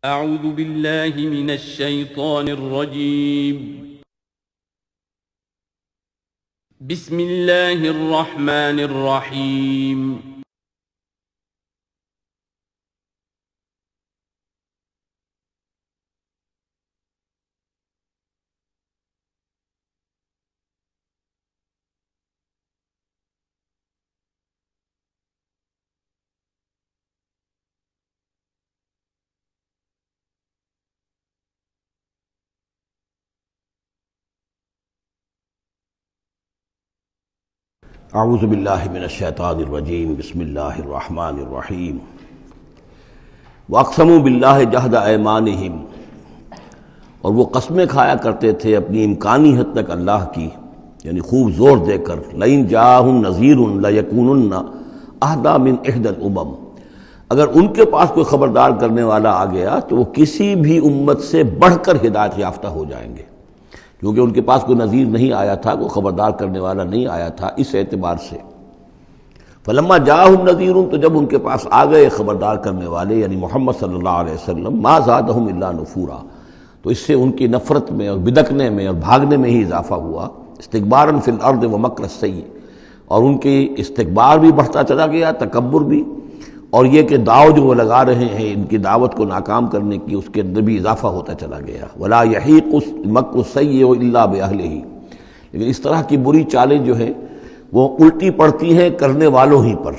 اعوذ باللہ من الشیطان الرجیم بسم اللہ الرحمن الرحیم اعوذ باللہ من الشیطان الرجیم بسم اللہ الرحمن الرحیم واقسموا باللہ جہد ایمانہم، اور وہ قسمیں کھایا کرتے تھے اپنی امکانی حد تک اللہ کی، یعنی خوب زور دے کر لئن جاءہم نذیر لیکونن اہدی من احدی الامم، اگر ان کے پاس کوئی خبردار کرنے والا آ گیا تو وہ کسی بھی امت سے بڑھ کر ہدایت یافتہ ہو جائیں گے، کیونکہ ان کے پاس کوئی نذیر نہیں آیا تھا، کوئی خبردار کرنے والا نہیں آیا تھا، اس اعتبار سے فلما جاءہم نذیر، تو جب ان کے پاس آ گئے خبردار کرنے والے یعنی محمد صلی اللہ علیہ وسلم، ما زادہم الا نفورا، تو اس سے ان کی نفرت میں اور بدکنے میں اور بھاگنے میں ہی اضافہ ہوا، استکبارا فی الارض ومکر السیء، اور ان کی استکبار بھی بڑھتا چلا گیا، تکبر بھی، اور یہ کہ داؤ جو وہ لگا رہے ہیں ان کی دعوت کو ناکام کرنے کی، اس کے اندر بھی اضافہ ہوتا چلا گیا، ولا یحیق المکر السیء الا باہلہ، لیکن اس طرح کی بری چالیں جو ہیں وہ الٹی پڑتی ہیں کرنے والوں ہی پر۔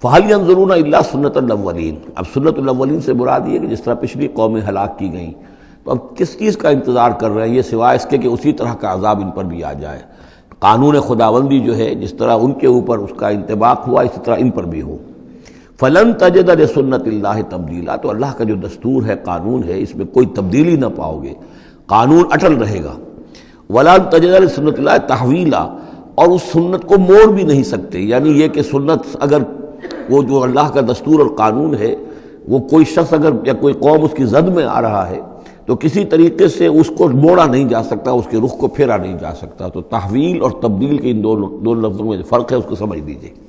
فہل ینظرون الا سنت الاولین، اب سنت الاولین سے مراد یہ کہ جس طرح پچھلی قومیں ہلاک کی گئیں، تو اب کس چیز کا انتظار کر رہے ہیں یہ سوائے اس کے کہ اسی طرح کا عذاب ان پر بھی آ جائے۔ قانون خداوندی جو ہے جس طرح ان کے اوپر اس کا انطباق ہوا اسی طرح ان پر بھی ہو۔ فلن تجد لسنت اللہ تبدیلا، تو اللہ کا جو دستور ہے، قانون ہے، اس میں کوئی تبدیلی نہ پاؤ گے، قانون اٹل رہے گا۔ ولن تجد لسنت اللہ تحویلا، اور اس سنت کو موڑ بھی نہیں سکتے، یعنی یہ کہ سنت اگر وہ جو اللہ کا دستور اور قانون ہے وہ کوئی شخص اگر یا کوئی قوم اس کی زد میں آ رہا ہے تو کسی طریقے سے اس کو موڑا نہیں جا سکتا، اس کے رخ کو پھیرا نہیں جا سکتا۔ تو تحویل اور تبدیل کے ان دو لفظوں میں جو فرق ہے اس کو سمجھ لیجیے۔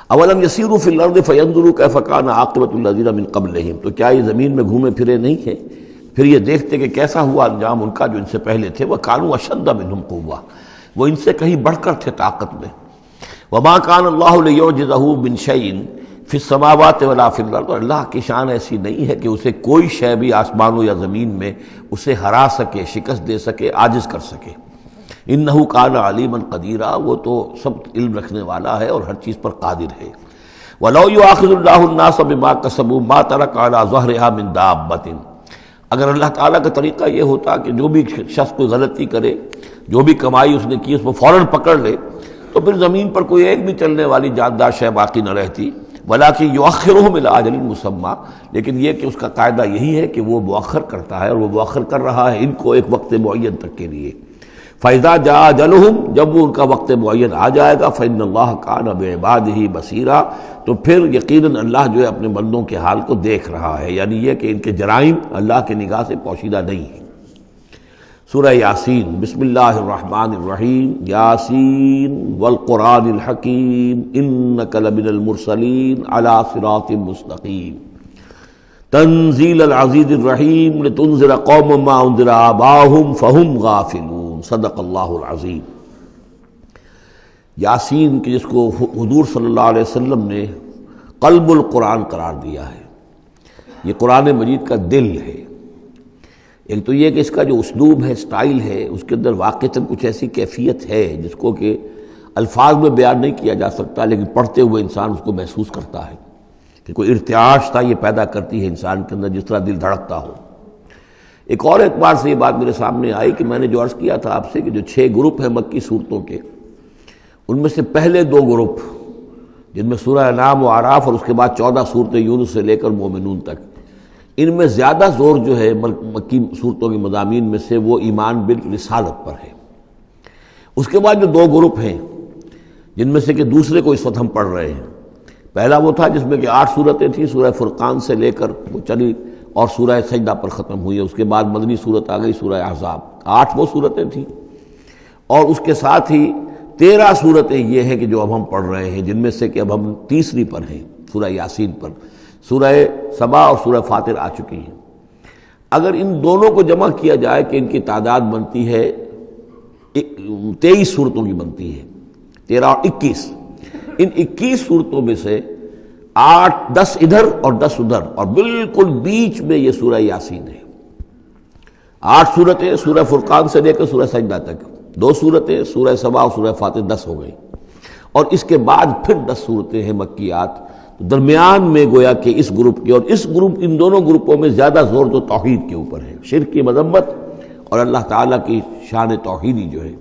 اولم یسیروا فی الارض فینظروا کیف کان عاقبۃ الذین من قبلہم، تو کیا یہ زمین میں گھومے پھرے نہیں ہیں پھر یہ دیکھتے کہ کیسا ہوا انجام ان کا جو ان سے پہلے تھے، وکانوا اشد منہم قوۃ، وہ ان سے کہیں بڑھ کر تھے طاقت میں۔ وما کان اللہ لیعجزہ من شیء فی السماوات ولا فی الارض، اور اللہ کی شان ایسی نہیں ہے کہ اسے کوئی شے بھی آسمانوں یا زمین میں اسے ہرا سکے، شکست دے سکے، عاجز کر سکے۔ انہ کان علیما قدیرا، وہ تو سب علم رکھنے والا ہے اور ہر چیز پر قادر ہے۔ ولو یؤاخذ اللہ الناس بما کسبوا ما ترک علی ظہرها من دابۃ، اگر اللہ تعالیٰ کا طریقہ یہ ہوتا کہ جو بھی شخص کوئی غلطی کرے، جو بھی کمائی اس نے کی اس کو فوراً پکڑ لے، تو پھر زمین پر کوئی ایک بھی چلنے والی جاندار شے باقی نہ رہتی۔ ولیکن یؤخرھم الی اجل مسمی، لیکن یہ کہ اس کا قاعدہ یہی ہے کہ وہ مؤخر کرتا ہے، اور وہ مؤخر کر رہا ہے ان کو ایک وقت معین تک کے لیے۔ فَإِذَا جَاءَ أَجَلُهُمْ، جب وہ ان کا وقت معین آ جائے گا، فَإِنَّ اللَّهَ كَانَ بِعِبَادِهِ بَصِيرًا، تو پھر یقیناً اللہ جو ہے اپنے بندوں کے حال کو دیکھ رہا ہے، یعنی یہ کہ ان کے جرائم اللہ کی نگاہ سے پوشیدہ نہیں ہیں۔ سورہ یاسین، بسم اللہ الرحمن الرحیم، یاسین والقرآن الحکیم انک لمن المرسلین علی صراط مستقیم، تنزیل العزیز الرحیم، لتنذر قوما ما انذر آباؤہم فہم غافلون، صدق اللہ العظیم۔ یاسین کی جس کو حضور صلی اللہ علیہ وسلم نے قلب القرآن قرار دیا ہے، یہ قرآن مجید کا دل ہے۔ ایک تو یہ کہ اس کا جو اسلوب ہے، سٹائل ہے، اس کے اندر واقعتاً کچھ ایسی کیفیت ہے جس کو کہ الفاظ میں بیان نہیں کیا جا سکتا، لیکن پڑھتے ہوئے انسان اس کو محسوس کرتا ہے کہ کوئی ارتعاش تھا یہ پیدا کرتی ہے انسان کے اندر، جس طرح دل دھڑکتا ہو۔ ایک اور اعتبار سے یہ بات میرے سامنے آئی کہ میں نے جو عرض کیا تھا آپ سے کہ جو 6 گروپ ہیں مکی صورتوں کے، ان میں سے پہلے 2 گروپ جن میں سورہ انعام و اعراف اور اس کے بعد 14 صورتیں یونس سے لے کر مومنون تک، ان میں زیادہ زور جو ہے مکی صورتوں کے مضامین میں سے وہ ایمان بالرسالت پر ہے۔ اس کے بعد جو 2 گروپ ہیں جن میں سے کہ دوسرے کو اس وقت ہم پڑھ رہے ہیں، پہلا وہ تھا جس میں کہ 8 صورتیں تھیں، سورہ فرقان سے لے کر وہ چلی اور سورہ سجدہ پر ختم ہوئی، اس کے بعد مدنی صورت آ گئی سورہ احزاب، 8 وہ صورتیں تھیں، اور اس کے ساتھ ہی 13 صورتیں یہ ہیں کہ جو اب ہم پڑھ رہے ہیں، جن میں سے کہ اب ہم تیسری پر ہیں، سورہ یاسین پر۔ سورہ سبا اور سورہ فاطر آ چکی ہیں۔ اگر ان دونوں کو جمع کیا جائے کہ ان کی تعداد بنتی ہے 23 صورتوں کی بنتی ہے، 13 اور 21، ان 21 صورتوں میں سے 8-10 ادھر اور 10 ادھر، اور بالکل بیچ میں یہ سورہ یاسین ہے۔ 8 صورتیں سورہ فرقان سے لے کر سورہ سجدہ تک، 2 صورتیں سورہ سبا اور سورہ فاطر، 10 ہو گئی، اور اس کے بعد پھر 10 صورتیں ہیں مکیات۔ درمیان میں گویا کہ اس گروپ کی اور اس گروپ، ان دونوں گروپوں میں زیادہ زور تو توحید کے اوپر ہے، شرک کی مذمت اور اللہ تعالیٰ کی شان توحیدی جو ہے،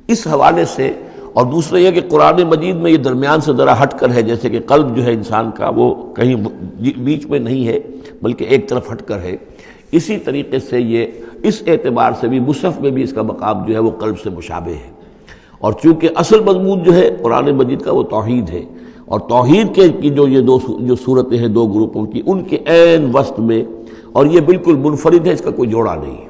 اس حوالے سے۔ اور دوسرا یہ کہ قرآن مجید میں یہ درمیان سے ذرا ہٹ کر ہے، جیسے کہ قلب جو ہے انسان کا وہ کہیں بیچ میں نہیں ہے بلکہ ایک طرف ہٹ کر ہے، اسی طریقے سے یہ اس اعتبار سے بھی مصحف میں بھی اس کا مقام جو ہے وہ قلب سے مشابہ ہے۔ اور چونکہ اصل مضمون جو ہے قرآن مجید کا وہ توحید ہے، اور توحید کے کی جو صورتیں ہیں 2 گروپوں کی، ان کے عین وسط میں، اور یہ بالکل منفرد ہے، اس کا کوئی جوڑا نہیں ہے۔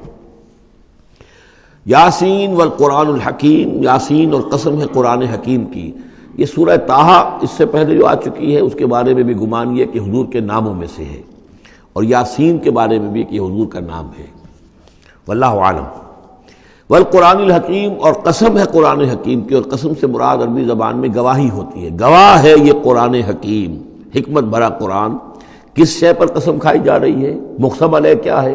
یاسین والقرآن الحکیم، یاسین اور قسم ہے قرآن حکیم کی۔ یہ سورہ طٰہٰ اس سے پہلے جو آ چکی ہے اس کے بارے میں بھی گمان یہ کہ حضور کے ناموں میں سے ہے، اور یاسین کے بارے میں بھی کہ حضور کا نام ہے، واللہ عالم۔ والقرآن الحکیم، اور قسم ہے قرآن حکیم کی، اور قسم سے مراد عربی زبان میں گواہی ہوتی ہے، گواہ ہے یہ قرآن حکیم، حکمت بھرا قرآن۔ کس شے پر قسم کھائی جا رہی ہے؟ مقسم علیہ کیا ہے،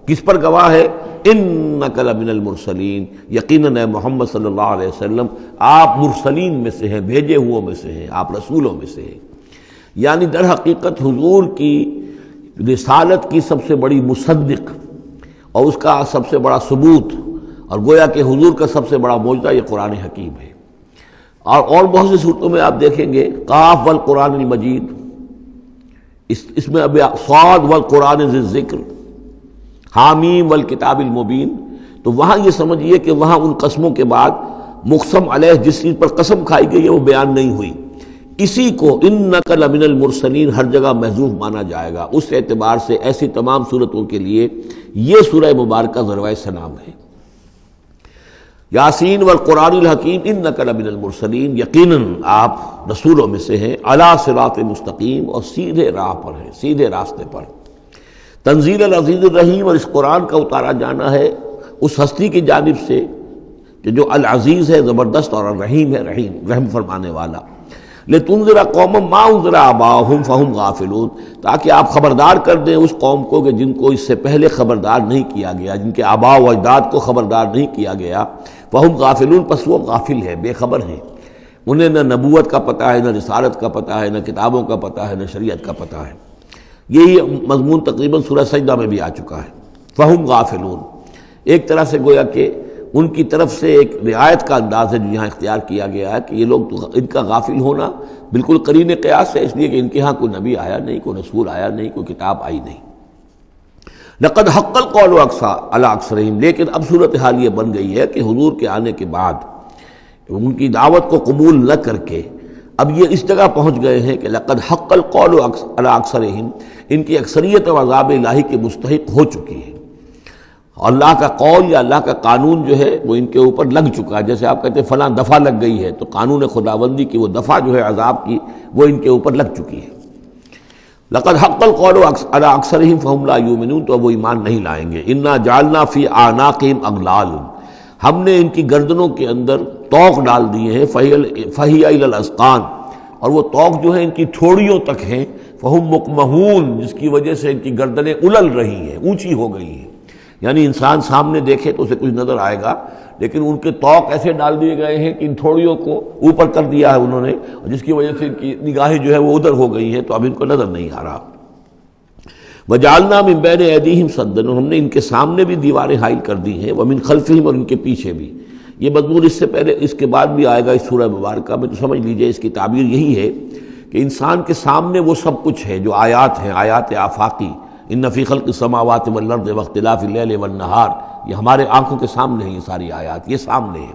کس پر گواہ ہے؟ انک لمن المرسلین، یقیناً اے محمد صلی اللہ علیہ وسلم آپ مرسلین میں سے ہیں، بھیجے ہوئوں میں سے ہیں، آپ رسولوں میں سے ہیں۔ یعنی در حقیقت حضور کی رسالت کی سب سے بڑی مصدق اور اس کا سب سے بڑا ثبوت، اور گویا کہ حضور کا سب سے بڑا معجزہ یہ قرآن حکیم ہے۔ اور بہت سی صورتوں میں آپ دیکھیں گے قاف والقرآن المجید، اس میں اب صاد والقرآن ذی الذکر، حامیم والکتاب المبین، تو وہاں یہ سمجھیے کہ وہاں ان قسموں کے بعد مقسم علیہ جس چیز پر قسم کھائی گئی ہے وہ بیان نہیں ہوئی، اسی کو انک لمن المرسلین ہر جگہ محذوف مانا جائے گا۔ اس اعتبار سے ایسی تمام صورتوں کے لیے یہ سورہ مبارکہ ذروۂ سلام ہے۔ یاسین والقرآن الحکیم انک لمن المرسلین، یقیناً آپ رسولوں میں سے ہیں، علی صراط مستقیم، اور سیدھے راہ پر ہیں، سیدھے راستے پر۔ تنزیل العزیز الرحیم، اور اس قرآن کا اتارا جانا ہے اس ہستی کی جانب سے کہ جو العزیز ہے، زبردست، اور الرحیم ہے، رحم فرمانے والا۔ لتنذر قوما ما انذر آباؤہم فہم غافلون، تاکہ آپ خبردار کر دیں اس قوم کو کہ جن کو اس سے پہلے خبردار نہیں کیا گیا، جن کے آباء و اجداد کو خبردار نہیں کیا گیا، فہم غافلون، پس وہ غافل ہے، بے خبر ہیں، انہیں نہ نبوت کا پتہ ہے، نہ رسالت کا پتہ ہے، نہ کتابوں کا پتہ ہے، نہ شریعت کا پتہ ہے۔ یہی مضمون تقریباً سورہ سجدہ میں بھی آ چکا ہے، فہم غافلون۔ ایک طرح سے گویا کہ ان کی طرف سے ایک رعایت کا انداز ہے جو یہاں اختیار کیا گیا ہے کہ یہ لوگ تو ان کا غافل ہونا بالکل قرین قیاس ہے، اس لیے کہ ان کے ہاں کوئی نبی آیا نہیں، کوئی رسول آیا نہیں، کوئی کتاب آئی نہیں۔ لقد حق القول علی اکثرہم، لیکن اب صورتحال یہ بن گئی ہے کہ حضور کے آنے کے بعد ان کی دعوت کو قبول نہ کر کے اب یہ اس جگہ پہنچ گئے ہیں کہ لقد حق القول علی اکثرہم، ان کی اکثریت اور عذاب الہی کے مستحق ہو چکی ہے، اللہ کا قول یا اللہ کا قانون جو ہے وہ ان کے اوپر لگ چکا ہے۔ جیسے آپ کہتے ہیں فلاں دفعہ لگ گئی ہے، تو قانون خداوندی کی وہ دفعہ جو ہے عذاب کی وہ ان کے اوپر لگ چکی ہے۔ لقد حق القول علی اکثرہم فہم لا یؤمنون، تو وہ ایمان نہیں لائیں گے۔ انا جعلنا فی اعناقہم اغلال، ہم نے ان کی گردنوں کے اندر طوق ڈال دیے ہیں، فہی الی الاذقان، اور وہ طوق جو ہے ان کی ٹھوڑیوں تک ہیں، فہم مقمحون، جس کی وجہ سے ان کی گردنیں الل رہی ہیں، اونچی ہو گئی ہیں۔ یعنی انسان سامنے دیکھے تو اسے کچھ نظر آئے گا، لیکن ان کے طوق ایسے ڈال دیے گئے ہیں کہ ان تھوڑیوں کو اوپر کر دیا ہے انہوں نے، جس کی وجہ سے ان کی نگاہیں جو ہے وہ ادھر ہو گئی ہیں، تو اب ان کو نظر نہیں آ رہا۔ وَجَعَلْنَا مِن بَيْنِ أَيْدِيهِمْ سَدًّا، اور ہم نے ان کے سامنے بھی دیواریں حائل کر دی ہیں، وَمِن خَلْفِهِمْ، اور ان کے پیچھے بھی۔ یہ مضمون اس سے پہلے اس کے بعد بھی آئے گا اس سورہ مبارکہ میں، تو سمجھ لیجئے اس کی تعبیر یہی ہے کہ انسان کے سامنے وہ سب کچھ ہے جو آیات ہیں، آیات آفاقی، ان فی خلق السماوات والارض واختلاف اللیل والنہار، یہ ہمارے آنکھوں کے سامنے ہیں، یہ ساری آیات یہ سامنے ہیں۔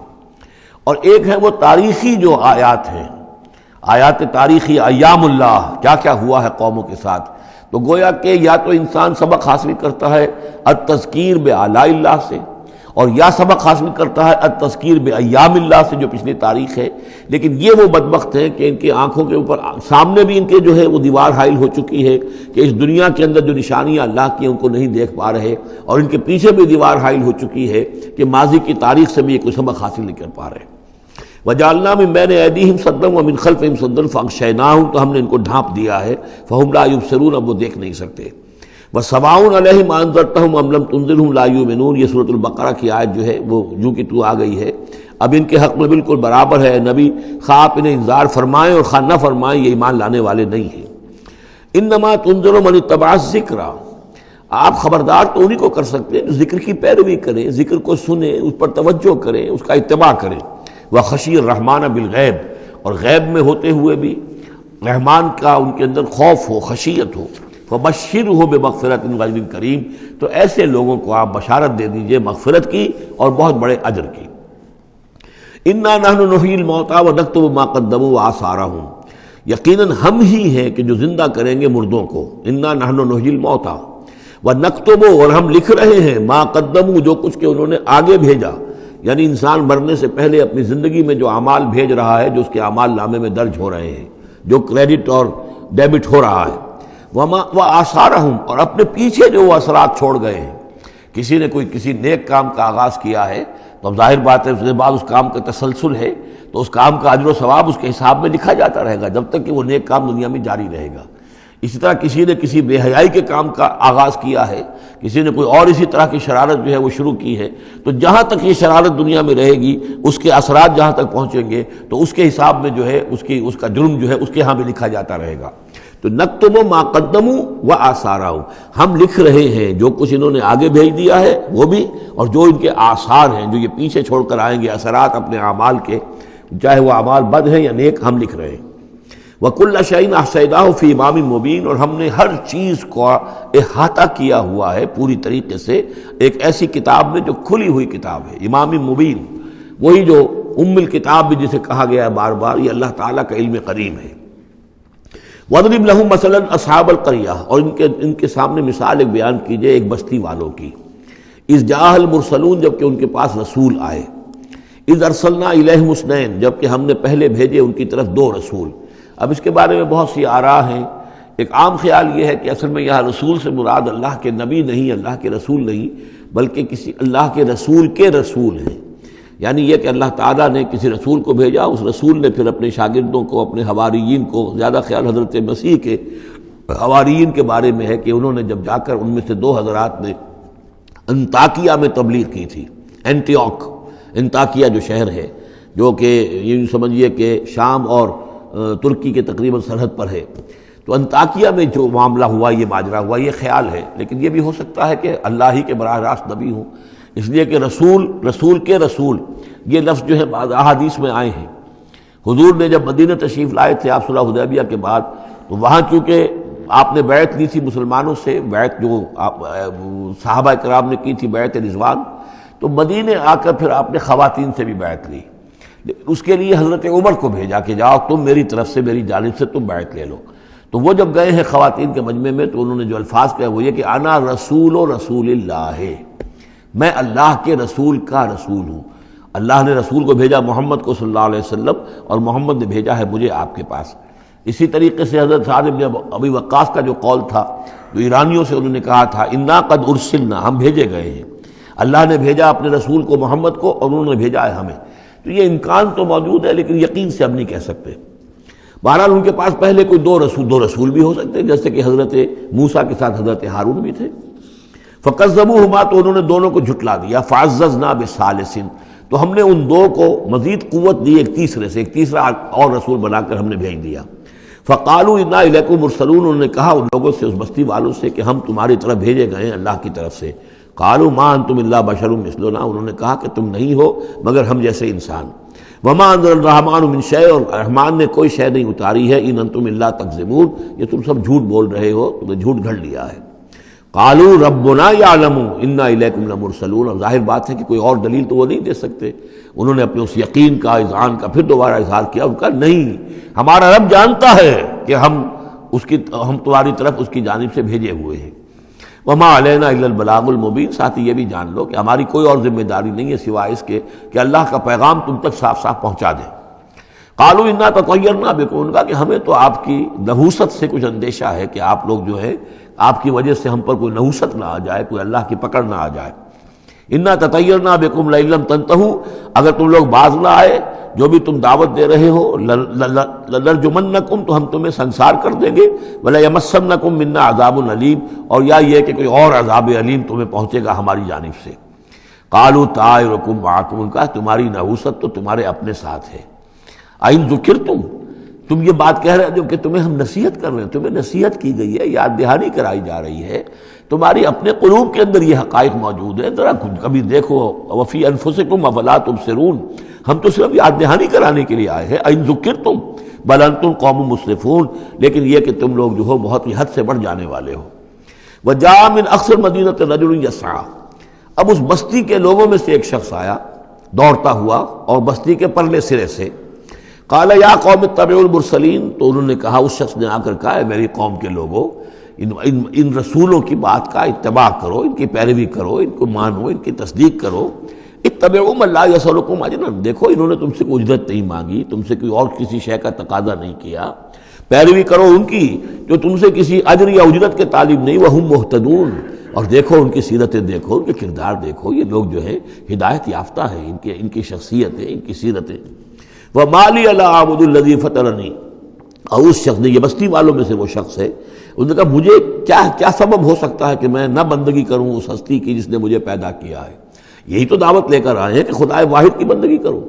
اور ایک ہے وہ تاریخی جو آیات ہیں، آیات تاریخی، ایام اللہ، کیا کیا ہوا ہے قوموں کے ساتھ، تو گویا کہ یا تو انسان سبق حاصل کرتا ہے التذکیر بآلاء اللہ سے، اور یا سبق حاصل کرتا ہے التذکیر بایام اللہ سے جو پچھلی تاریخ ہے. لیکن یہ وہ بدبخت ہیں کہ ان کی آنکھوں کے اوپر سامنے بھی ان کے جو ہے وہ دیوار حائل ہو چکی ہے کہ اس دنیا کے اندر جو نشانیاں اللہ کی ان کو نہیں دیکھ پا رہے، اور ان کے پیچھے بھی دیوار حائل ہو چکی ہے کہ ماضی کی تاریخ سے بھی یہ کوئی سبق حاصل نہیں کر پا رہے. وَجَعَلْنَا مِن بَيْنِ أَيْدِيهِمْ سَدًّا وَمِنْ خَلْفِهِمْ سَدًّا فَأَغْشَيْنَاهُمْ، تو ہم نے ان کو ڈھانپ دیا ہے. فَهُمْ لَا يُبْصِرُونَ، اب وہ دیکھ نہیں سکتے. وَسَوَاءٌ عَلَيْهِمْ أَنذَرْتَهُمْ أَمْ لَمْ تُنذِرْهُمْ لَا يُؤْمِنُونَ، یہ سورۃ البقرہ کی آیت جو ہے وہ جو کہ تو آ گئی ہے. اب ان کے حق میں بالکل برابر ہے نبی، خواہ آپ انہیں انذار فرمائیں اور خواہ نہ فرمائیں، یہ ایمان لانے والے نہیں ہیں. انما تنذر من اتبع الذکر، آپ خبردار تو انہی کو کر سکتے ہیں جو ذکر کی پیروی کریں، ذکر کو سنیں، اس پر توجہ کریں، اس کا اتباع کریں. وَخَشِيَ الرَّحْمَٰنَ بِالْغَیب، اور غیب میں ہوتے ہوئے بھی رحمان کا ان کے اندر خوف ہو، خشیت ہو. فَبَشِّرْهُ بِمَغْفِرَةٍ وَأَجْرٍ کریم، تو ایسے لوگوں کو آپ بشارت دے دیجئے مغفرت کی اور بہت بڑے اجر کی. اِنَّا نَحْنُ نُحْيِي الْمَوْتَىٰ وَنَكْتُبُ مَا قَدَّمُوا وَآثَارَهُم، یقیناً ہم ہی ہیں کہ جو زندہ کریں گے مردوں کو. اِنَّا نَحْنُ نُحْيِي الْمَوْتَىٰ وَنَكْتُبُ، اور ہم لکھ رہے ہیں مَا قَدَّمُوا، جو کچھ کہ انہوں نے آگے بھیجا، یعنی انسان مرنے سے پہلے اپنی زندگی میں جو اعمال بھیج رہا ہے، جو اس کے اعمال نامے میں درج ہو رہے ہیں، جو کریڈٹ اور ڈیبٹ ہو رہا ہے. وَآثَارَهُمْ، اور اپنے پیچھے جو وہ اثرات چھوڑ گئے ہیں. کسی نے کوئی کسی نیک کام کا آغاز کیا ہے تو اب ظاہر بات ہے اس کے بعد اس کام کا تسلسل ہے، تو اس کام کا اجر و ثواب اس کے حساب میں لکھا جاتا رہے گا جب تک کہ وہ نیک کام دنیا میں جاری رہے گا. اسی طرح کسی نے کسی بے حیائی کے کام کا آغاز کیا ہے، کسی نے کوئی اور اسی طرح کی شرارت جو ہے وہ شروع کی ہے، تو جہاں تک یہ شرارت دنیا میں رہے گی، اس کے اثرات جہاں تک پہنچیں گے تو اس کے حساب میں جو ہے اس کا جرم جو ہے اس کے ہاں بھی لکھا جاتا رہے گا. تو نکتب ما قدموا وآثارہم، ہم لکھ رہے ہیں جو کچھ انہوں نے آگے بھیج دیا ہے وہ بھی، اور جو ان کے آثار ہیں جو یہ پیچھے چھوڑ کر آئیں گے اثرات اپنے اعمال کے، چاہے وہ اعمال بد ہیں یا نیک، ہم لکھ رہے ہیں. وَكُلَّ شَيْءٍ أَحْصَيْنَاهُ فِي إِمَامٍ مُبِينٍ، اور ہم نے ہر چیز کو احاطہ کیا ہوا ہے پوری طریقے سے ایک ایسی کتاب میں جو کھلی ہوئی کتاب ہے. امام مبین، وہی جو ام الکتاب بھی جسے کہا گیا ہے بار بار، یہ اللہ تعالیٰ کا علم قدیم ہے. وَاضْرِبْ لَهُم مَثَلًا أَصْحَابَ الْقَرْيَةِ، اور ان کے سامنے مثال ایک بیان کیجئے ایک بستی والوں کی. اِذْ جَاءَ الْمُرْسَلُونَ، جب کہ ان کے پاس رسول آئے. اِذْ أَرْسَلْنَا إِلَيْهِمُ اثْنَيْنِ، جب کہ ہم نے پہلے بھیجے ان کی طرف دو رسول. اب اس کے بارے میں بہت سی آراء ہیں. ایک عام خیال یہ ہے کہ اصل میں یہاں رسول سے مراد اللہ کے نبی نہیں، اللہ کے رسول نہیں، بلکہ کسی اللہ کے رسول ہیں. یعنی یہ کہ اللہ تعالیٰ نے کسی رسول کو بھیجا، اس رسول نے پھر اپنے شاگردوں کو، اپنے حواریین کو، زیادہ خیال حضرت مسیح کے حواریین کے بارے میں ہے کہ انہوں نے جب جا کر ان میں سے دو حضرات نے انطاکیہ میں تبلیغ کی تھی. اینٹیوک، انطاکیہ جو شہر ہے جو کہ یہ سمجھیے کہ شام اور ترکی کے تقریباً سرحد پر ہے، تو انطاکیہ میں جو معاملہ ہوا، یہ ماجرا ہوا، یہ خیال ہے. لیکن یہ بھی ہو سکتا ہے کہ اللہ ہی کے براہ راست نبی ہوں، اس لیے کہ رسول کے رسول یہ لفظ جو ہے بعض احادیث میں آئے ہیں. حضور نے جب مدینہ تشریف لائے تھے آپ صلح حدیبیہ کے بعد، تو وہاں چونکہ آپ نے بیعت لی تھی مسلمانوں سے، بیعت جو صحابہ کرام نے کی تھی بیعت رضوان، تو مدینے آ کر پھر آپ نے خواتین سے بھی بیعت لی. اس کے لیے حضرت عمر کو بھیجا کہ جاؤ تم میری طرف سے، میری جانب سے تم بیعت لے لو. تو وہ جب گئے ہیں خواتین کے مجمع میں تو انہوں نے جو الفاظ کہا وہ یہ کہ انا رسول اللہ، میں اللہ کے رسول کا رسول ہوں. اللہ نے رسول کو بھیجا محمد کو صلی اللہ علیہ وسلم، اور محمد نے بھیجا ہے مجھے آپ کے پاس. اسی طریقے سے حضرت سعد بن ابی وقاص کا جو قول تھا، جو ایرانیوں سے انہوں نے کہا تھا انا قد ارسلنا، ہم بھیجے گئے ہیں، اللہ نے بھیجا اپنے رسول کو محمد کو اور انہوں نے بھیجا ہے ہمیں. تو یہ امکان تو موجود ہے لیکن یقین سے ہم نہیں کہہ سکتے. بہرحال ان کے پاس پہلے کوئی دو رسول بھی ہو سکتے ہیں، جیسے کہ حضرت موسیٰ کے ساتھ حضرت ہارون بھی تھے. فَكَذَّبُوهُمَا، تو انہوں نے دونوں کو جھٹلا دیا. فَعَزَّزْنَا بِثَالِثٍ، تو ہم نے ان دو کو مزید قوت دی ایک تیسرے سے، ایک تیسرا اور رسول بنا کر ہم نے بھیج دیا. فَقَالُوا إِنَّا إِلَيْكُمْ مُرْسَلُونَ، انہوں نے کہا ان لوگوں سے، اس بستی والوں سے، کہ ہم تمہاری طرف بھیجے گئے ہیں اللہ کی طرف سے. قَالُوا مَا أَنْتُمْ إِلَّا بَشَرٌ مِثْلُنَا، انہوں نے کہا کہ تم نہیں ہو مگر ہم جیسے انسان. وَمَا أَنزَلَ الرَّحْمَٰنُ مِن شَيْءٍ، اور رحمان نے کوئی شے نہیں اتاری ہے. إِنْ أَنْتُمْ إِلَّا تَكْذِبُونَ، یہ تم سب جھوٹ بول رہے ہو، تم نے جھوٹ گھڑ لیا ہے. قَالُوا رَبُّنَا يَعْلَمُ إِنَّا إِلَيْكُمْ لَمُرْسَلُونَ، اور ظاہر بات ہے کہ کوئی اور دلیل تو وہ نہیں دے سکتے. انہوں نے اپنے اس یقین کا اذعان کا پھر دوبارہ اظہار کیا. ان کا نہیں، ہمارا رب جانتا ہے کہ ہم تمہاری طرف اس کی جانب سے بھیجے ہوئے ہیں. وما علینا الا البلاغ المبین، ساتھ ہی یہ بھی جان لو کہ ہماری کوئی اور ذمہ داری نہیں ہے سوائے اس کے کہ اللہ کا پیغام تم تک صاف صاف پہنچا دیں۔ قالوا انا تطیرنا بکم، ان کا کہ ہمیں تو آپ کی نحوست سے کچھ اندیشہ ہے کہ آپ لوگ جو ہے آپ کی وجہ سے ہم پر کوئی نحوست نہ آ جائے، کوئی اللہ کی پکڑ نہ آ جائے۔ انا تطیرنا بکم لئن لم تنتہوا، اگر تم لوگ باز نہ آئے جو بھی تم دعوت دے رہے ہو، لنرجمنکم، تو ہم تمہیں سنسار کر دیں گے، ولیمسنکم منا عذاب علیم، اور یا یہ کہ کوئی اور عذاب علیم تمہیں پہنچے گا ہماری جانب سے۔ قالوا طائرکم معکم، ان کا تمہاری نحوست تو تمہارے اپنے ساتھ ہے۔ این ذکرتم، تم یہ بات کہہ رہے ہو کہ تمہیں ہم نصیحت کر رہے ہیں، تمہیں نصیحت کی گئی ہے، یاد دہانی کرائی جا رہی ہے، تمہاری اپنے قلوب کے اندر یہ حقائق موجود ہیں، ذرا کبھی دیکھو، وفی انفسکم افلا تبصرون، ہم تو صرف یاد دہانی کرانے کے لیے آئے ہیں۔ این ذکرتم بل انتم قوم مسرفون، لیکن یہ کہ تم لوگ جو ہو بہت ہی حد سے بڑھ جانے والے ہو۔ وجاء من اقصى المدینۃ رجل یسعى، اب اس بستی کے لوگوں میں سے ایک شخص آیا دوڑتا ہوا، اور بستی کے پرلے سرے سے۔ قال یا قوم اتبعوا المرسلین، تو انہوں نے کہا، اس شخص نے آ کر کہا، اے میری قوم کے لوگوں، ان رسولوں کی بات کا اتباع کرو، ان کی پیروی کرو، ان کو مانو، ان کی تصدیق کرو۔ اتبعوا من لا یسألکم اجرا، دیکھو انہوں نے تم سے کوئی اجرت نہیں مانگی، تم سے کوئی اور کسی شے کا تقاضا نہیں کیا، پیروی کرو ان کی جو تم سے کسی اجر یا اجرت کے طالب نہیں، وہم مہتدون، اور دیکھو ان کی سیرتیں، دیکھو ان کے کردار، دیکھو یہ لوگ جو ہے ہدایت یافتہ ہیں، ان کی شخصیتیں، ان کی سیرتیں۔ وَمَا لِيَ لَا أَعْبُدُ الَّذِي فَطَرَنِي، اور اس شخص نے، یہ بستی والوں میں سے وہ شخص ہے، انہوں نے کہا مجھے کیا سبب ہو سکتا ہے کہ میں نہ بندگی کروں اس ہستی کی جس نے مجھے پیدا کیا ہے؟ یہی تو دعوت لے کر آئے ہیں کہ خدا واحد کی بندگی کرو،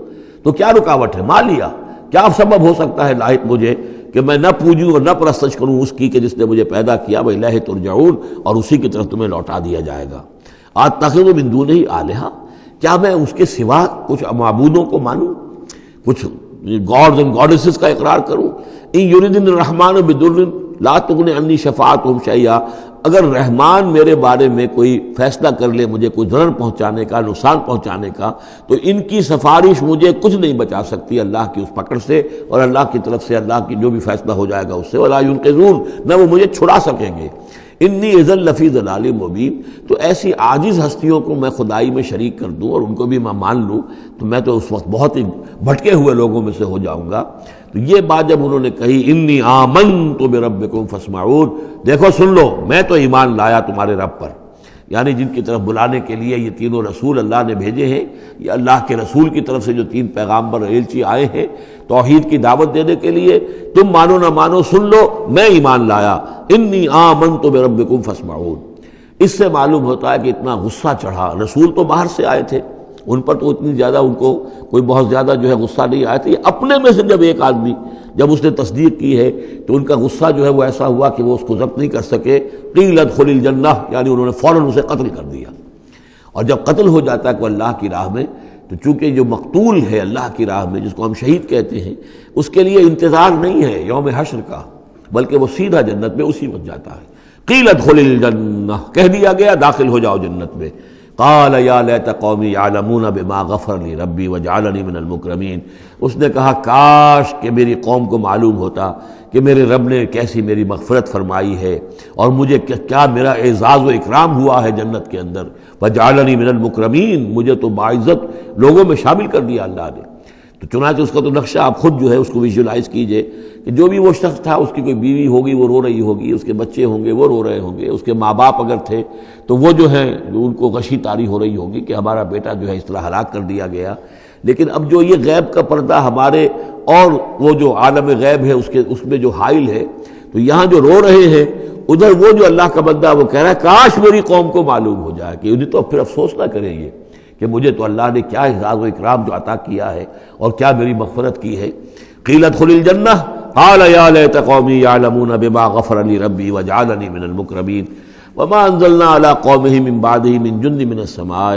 تو کیا رکاوٹ ہے؟ ما لیا، کیا سبب ہو سکتا ہے لاحق مجھے کہ میں نہ پوجوں اور نہ پرستش کروں اس کی کہ جس نے مجھے پیدا کیا، وَإِلَيْهِ تُرْجَعُونَ، اور اسی کی طرف تمہیں لوٹا دیا جائے گا۔ أَتَّخِذُ مِن دُونِهِ آلِهَةً، کیا میں اس کے سوا کچھ معبودوں کو مانوں، کچھ گاڈز اینڈ گاڈیسز کا اقرار کروں؟ ان یریدن الرحمن بضر لا تغن عنی شفاعتهم شیئا، اگر رحمان میرے بارے میں کوئی فیصلہ کر لے مجھے کوئی ضرر پہنچانے کا، نقصان پہنچانے کا، تو ان کی سفارش مجھے کچھ نہیں بچا سکتی اللہ کی اس پکڑ سے، اور اللہ کی طرف سے اللہ کی جو بھی فیصلہ ہو جائے گا اس سے، ولا ينقذون، نہ وہ مجھے چھڑا سکیں گے۔ انی اذا لفی ضلال مبین، تو ایسی عاجز ہستیوں کو میں خدائی میں شریک کر دوں اور ان کو بھی میں مان لوں تو میں تو اس وقت بہت ہی بھٹکے ہوئے لوگوں میں سے ہو جاؤں گا۔ تو یہ بات جب انہوں نے کہی، انی آمنت بربکم فاسمعون، دیکھو سن لو، میں تو ایمان لایا تمہارے رب پر، یعنی جن کی طرف بلانے کے لیے یہ تینوں رسول اللہ نے بھیجے ہیں، یہ اللہ کے رسول کی طرف سے جو تین پیغامبر ایلچی آئے ہیں توحید کی دعوت دینے کے لیے، تم مانو نہ مانو سن لو، میں ایمان لایا۔ انی آمنت بربکم فاسمعون، اس سے معلوم ہوتا ہے کہ اتنا غصہ چڑھا، رسول تو باہر سے آئے تھے، ان پر تو اتنی زیادہ ان کو کوئی بہت زیادہ جو ہے غصہ نہیں آیا تھا، یہ اپنے میں سے جب ایک آدمی جب اس نے تصدیق کی ہے تو ان کا غصہ جو ہے وہ ایسا ہوا کہ وہ اس کو ضبط نہیں کر سکے۔ قیل ادخل الجنہ، یعنی انہوں نے فوراً اسے قتل کر دیا، اور جب قتل ہو جاتا ہے کوئی اللہ کی راہ میں، تو چونکہ جو مقتول ہے اللہ کی راہ میں، جس کو ہم شہید کہتے ہیں، اس کے لیے انتظار نہیں ہے یوم حشر کا، بلکہ وہ سیدھا جنت میں اسی وقت جاتا ہے۔ قیل ادخل الجنہ، کہہ دیا گیا داخل ہو جاؤ جنت میں۔ قال یا لیت قومی یعلمون بما غفر لی ربی وجعلنی من المکرمین، اس نے کہا کاش کہ میری قوم کو معلوم ہوتا کہ میرے رب نے کیسی میری مغفرت فرمائی ہے، اور مجھے کیا میرا اعزاز و اکرام ہوا ہے جنت کے اندر، وجعلنی من المکرمین، مجھے تو باعزت لوگوں میں شامل کر دیا اللہ نے۔ تو چنانچہ اس کا تو نقشہ آپ خود جو ہے اس کو ویژولائز کیجئے کہ جو بھی وہ شخص تھا، اس کی کوئی بیوی ہوگی وہ رو رہی ہوگی، اس کے بچے ہوں گے وہ رو رہے ہوں گے، اس کے ماں باپ اگر تھے تو وہ جو ہیں ان کو غشی طاری ہو رہی ہوگی کہ ہمارا بیٹا جو ہے اس طرح ہلاک کر دیا گیا۔ لیکن اب جو یہ غیب کا پردہ ہمارے اور وہ جو عالم غیب ہے اس میں جو حائل ہے، تو یہاں جو رو رہے ہیں، ادھر وہ جو اللہ کا بندہ وہ کہہ رہا ہے کاش میری قوم کو معلوم ہو جائے، کہ انہیں تو پھر افسوس نہ کریں یہ کہ مجھے تو اللہ نے کیا اعزاز و اکرام جو عطا کیا ہے اور کیا میری مغفرت کی ہے۔ قیل ادخل الجنہ قال یا لیت قومی یعلمون بما غفر لی ربی وجعلنی من المکرمین وما انزلنا علی قومہ من بعدہ من جند من السماء،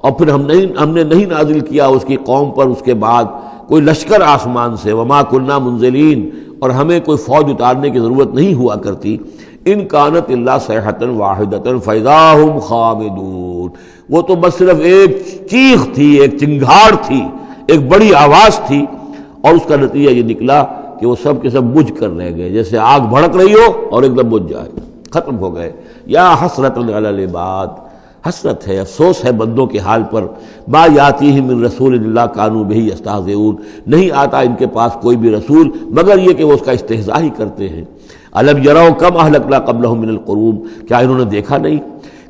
اور پھر ہم نے نہیں نازل کیا اس کی قوم پر اس کے بعد کوئی لشکر آسمان سے، وما کنا منزلین، اور ہمیں کوئی فوج اتارنے کی ضرورت نہیں ہوا کرتی۔ ان کانت الا صیحۃ واحدۃ فاذا هم خامدون، وہ تو بس صرف ایک چیخ تھی، ایک چنگھاڑ تھی، ایک بڑی آواز تھی، اور اس کا نتیجہ یہ نکلا کہ وہ سب کے سب بجھ کر رہ گئے، جیسے آگ بھڑک رہی ہو اور ایک دم بجھ جائے۔ ختم ہو گئے۔ یا حسرت علی العباد، حسرت ہے، افسوس ہے بندوں کے حال پر، ما یاتیہم من رسول اللہ کانوا بہ یستہزئون، نہیں آتا ان کے پاس کوئی بھی رسول مگر یہ کہ وہ اس کا استہزاء ہی کرتے ہیں۔ الم یروا کم اہلکنا قبلہم من القرون، کیا انہوں نے دیکھا نہیں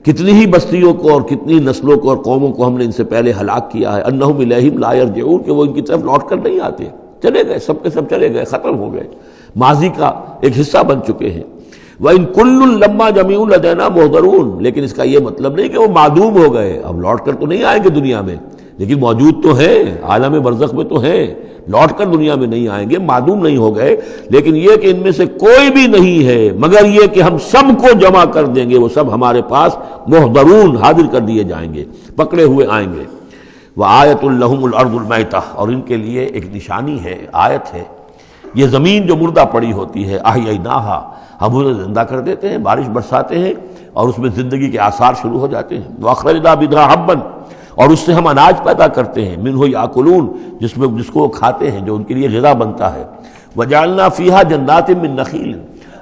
کتنی ہی بستیوں کو اور کتنی نسلوں کو اور قوموں کو ہم نے ان سے پہلے ہلاک کیا ہے، انہم الیہم لا یرجعون، کہ وہ ان کی طرف لوٹ کر نہیں آتے، چلے گئے، سب کے سب چلے گئے، ختم ہو گئے، ماضی کا ایک حصہ بن چکے ہیں۔ وَإِن كُلٌّ لَمَّا جَمِيعٌ لَدَيْنَا مُحْضَرُونَ، لیکن اس کا یہ مطلب نہیں کہ وہ معدوم ہو گئے، اب لوٹ کر تو نہیں آئیں گے دنیا میں، لیکن موجود تو ہیں، عالم برزخ میں تو ہیں، لوٹ کر دنیا میں نہیں آئیں گے، معدوم نہیں ہو گئے، لیکن یہ کہ ان میں سے کوئی بھی نہیں ہے مگر یہ کہ ہم سب کو جمع کر دیں گے، وہ سب ہمارے پاس محضرون، حاضر کر دیے جائیں گے، پکڑے ہوئے آئیں گے۔ وَآیَةٌ لَهُمُ الْأَرْضُ الْمَيْتَةُ، اور ان کے لیے ایک نشانی ہے، آیت ہے، یہ زمین جو مردہ پڑی ہوتی ہے، احییناھا، ہم اسے زندہ کر دیتے ہیں، بارش برساتے ہیں اور اس میں زندگی کے آثار شروع ہو جاتے ہیں۔ وَأَخْرَجْنَا بِهَا حَبًّا، اور اس سے ہم اناج پیدا کرتے ہیں، منہ یاکلون، جس کو وہ کھاتے ہیں، جو ان کے لیے غذا بنتا ہے۔ وجعلنا فیہا جنات من نخیل،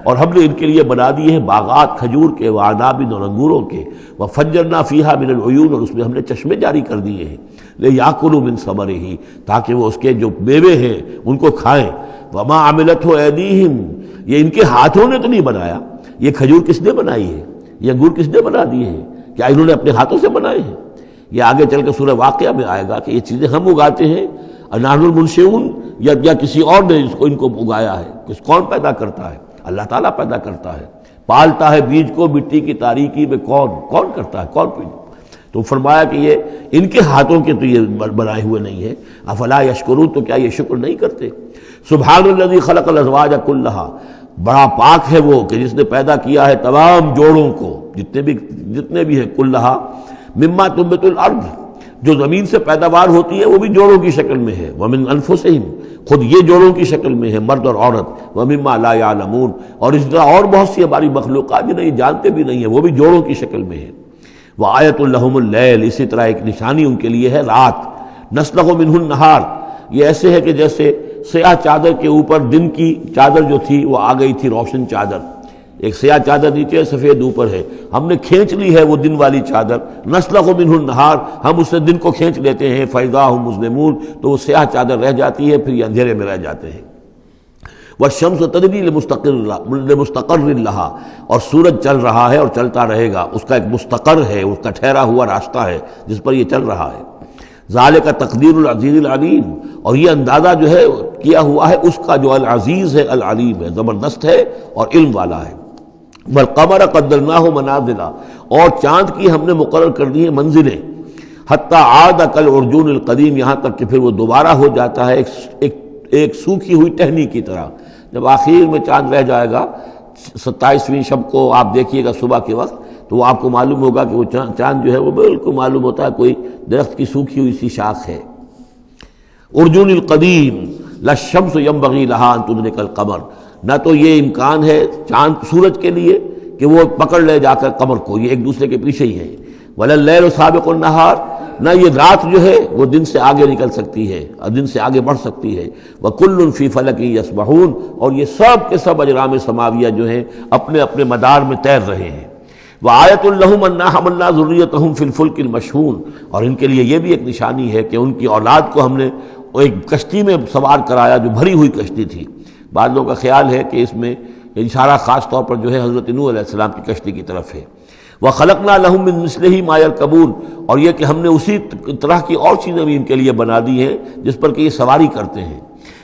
اور ہم نے ان کے لیے بنا دیے ہیں باغات کھجور کے، وعناب، اور انگوروں کے، وفجرنا فیہا من العیون، اور اس میں ہم نے چشمے جاری کر دیے ہیں، لیاکلوا من ثمرہ، تاکہ وہ اس کے جو میوے ہیں ان کو کھائیں۔ وما عملتہ ایدیہم، یہ ان کے ہاتھوں نے تو نہیں بنایا، یہ کھجور کس نے بنائی ہے، یہ انگور کس نے بنا دیے ہیں، کیا انہوں نے اپنے ہاتھوں سے بنائے ہیں؟ یہ آگے چل کے سورہ واقعہ میں آئے گا کہ یہ چیزیں ہم اگاتے ہیں، نحن المنشئون، یا کسی اور نے ان کو اگایا ہے، کون پیدا کرتا ہے؟ اللہ تعالیٰ پیدا کرتا ہے، پالتا ہے بیج کو مٹی کی تاریکی میں، کون کرتا ہے، کون پیدا؟ تو فرمایا کہ یہ ان کے ہاتھوں کے تو یہ بنائے ہوئے نہیں ہے۔ افلا یشکرون، تو کیا یہ شکر نہیں کرتے؟ سبحان الذی خلق الازواج کلھا، بڑا پاک ہے وہ کہ جس نے پیدا کیا ہے تمام جوڑوں کو، جتنے بھی ہیں، کلھا مما تنبت الارض، جو زمین سے پیداوار ہوتی ہے وہ بھی جوڑوں کی شکل میں ہے، ومن انفسہم، خود یہ جوڑوں کی شکل میں ہے، مرد اور عورت، ومما لا یعلمون، اور اس طرح اور بہت سی ہماری مخلوقات جو نہیں جانتے بھی نہیں ہیں، وہ بھی جوڑوں کی شکل میں ہے۔ وآیۃ لہم اللیل، اسی طرح ایک نشانی ان کے لیے ہے رات، نسلخ منہ النہار، یہ ایسے ہے کہ جیسے سیاہ چادر کے اوپر دن کی چادر جو تھی وہ آ گئی تھی روشن چادر، ایک سیاہ چادر نیچے سفید اوپر ہے، ہم نے کھینچ لی ہے وہ دن والی چادر، نسلخ منہ النہار، ہم اس سے دن کو کھینچ لیتے ہیں، فاذا ہم مظلمون، تو وہ سیاہ چادر رہ جاتی ہے، پھر یہ اندھیرے میں رہ جاتے ہیں۔ والشمس تجری لمستقر لہا، اور سورج چل رہا ہے اور چلتا رہے گا، اس کا ایک مستقر ہے، اس کا ٹھہرا ہوا راستہ ہے جس پر یہ چل رہا ہے۔ ذالک تقدیر العزیز العلیم، اور یہ اندازہ جو ہے کیا ہوا ہے اس کا جو العزیز ہے، العلیم ہے، زبردست ہے اور علم والا ہے۔ والقمر قدرناہ منازل، اور چاند کی ہم نے مقرر کر دی ہیں منزلیں، حتی عاد کالعرجون القدیم، یہاں تک کہ پھر وہ دوبارہ ہو جاتا ہے ایک سوکھی ہوئی ٹہنی کی طرح۔ جب آخر میں چاند رہ جائے گا 27ویں شب کو آپ دیکھیے گا صبح کے وقت، تو وہ آپ کو معلوم ہوگا کہ وہ چاند جو ہے وہ بالکل معلوم ہوتا ہے کوئی درخت کی سوکھی ہوئی سی شاخ ہے۔ ارجون القدیم للشمس ينبغي لها ان تدرك القمر، نہ تو یہ امکان ہے چاند سورج کے لیے کہ وہ پکڑ لے جا کر قمر کو، یہ ایک دوسرے کے پیچھے ہی ہے۔ ولا اللیل سابق النہار، نہ یہ رات جو ہے وہ دن سے آگے نکل سکتی ہے اور دن سے آگے بڑھ سکتی ہے۔ وکل فی فلک یسبحون، اور یہ سب کے سب اجرام سماویہ جو ہیں اپنے اپنے مدار میں تیر رہے ہیں۔ وآیۃ لہم انا حملنا ذریتہم فی الفلک المشحون، اور ان کے لیے یہ بھی ایک نشانی ہے کہ ان کی اولاد کو ہم نے ایک کشتی میں سوار کرایا جو بھری ہوئی کشتی تھی۔ بعض لوگوں کا خیال ہے کہ اس میں اشارہ خاص طور پر جو ہے حضرت نوح علیہ السلام کی کشتی کی طرف ہے۔ وَخَلَقْنَا لَهُم مِّن مِّثْلِهِ مَا يَرْكَبُونَ، اور یہ کہ ہم نے اسی طرح کی اور چیزیں بھی ان کے لیے بنا دی ہیں جس پر کہ یہ سواری کرتے ہیں۔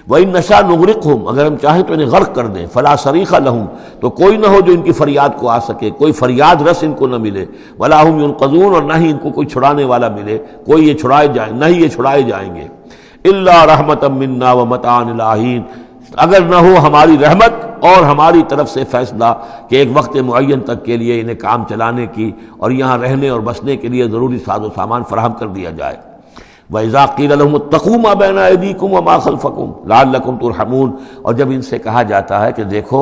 وَإِن نَّشَأْ نُغْرِقْهُمْ، اگر ہم چاہیں تو انہیں غرق کر دیں، فَلَا صَرِيخَ لَهُمْ، تو کوئی نہ ہو جو ان کی فریاد کو آ سکے، کوئی فریاد رس ان کو نہ ملے، وَلَا هُمْ يُنقَذُونَ، اور نہ ہی ان کو کوئی چھڑانے والا ملے، کوئی یہ چھڑائے جائیں، نہ ہی یہ چھڑائے جائیں گے۔ إِلَّا رَحْمَةً مِّنَّا وَمَتَاعًا إِلَىٰ حِينٍ، اگر نہ ہو ہماری رحمت اور ہماری طرف سے فیصلہ کہ ایک وقت معین تک کے لیے انہیں کام چلانے کی اور یہاں رہنے اور بسنے کے لیے ضروری ساز و سامان فراہم کر دیا جائے۔ وَإِذَا قِيلَ لَهُمُ اتَّقُوا مَا بَيْنَ أَيْدِيكُمْ وَمَا خَلْفَكُمْ لَعَلَّكُمْ تُرْحَمُونَ، اور جب ان سے کہا جاتا ہے کہ دیکھو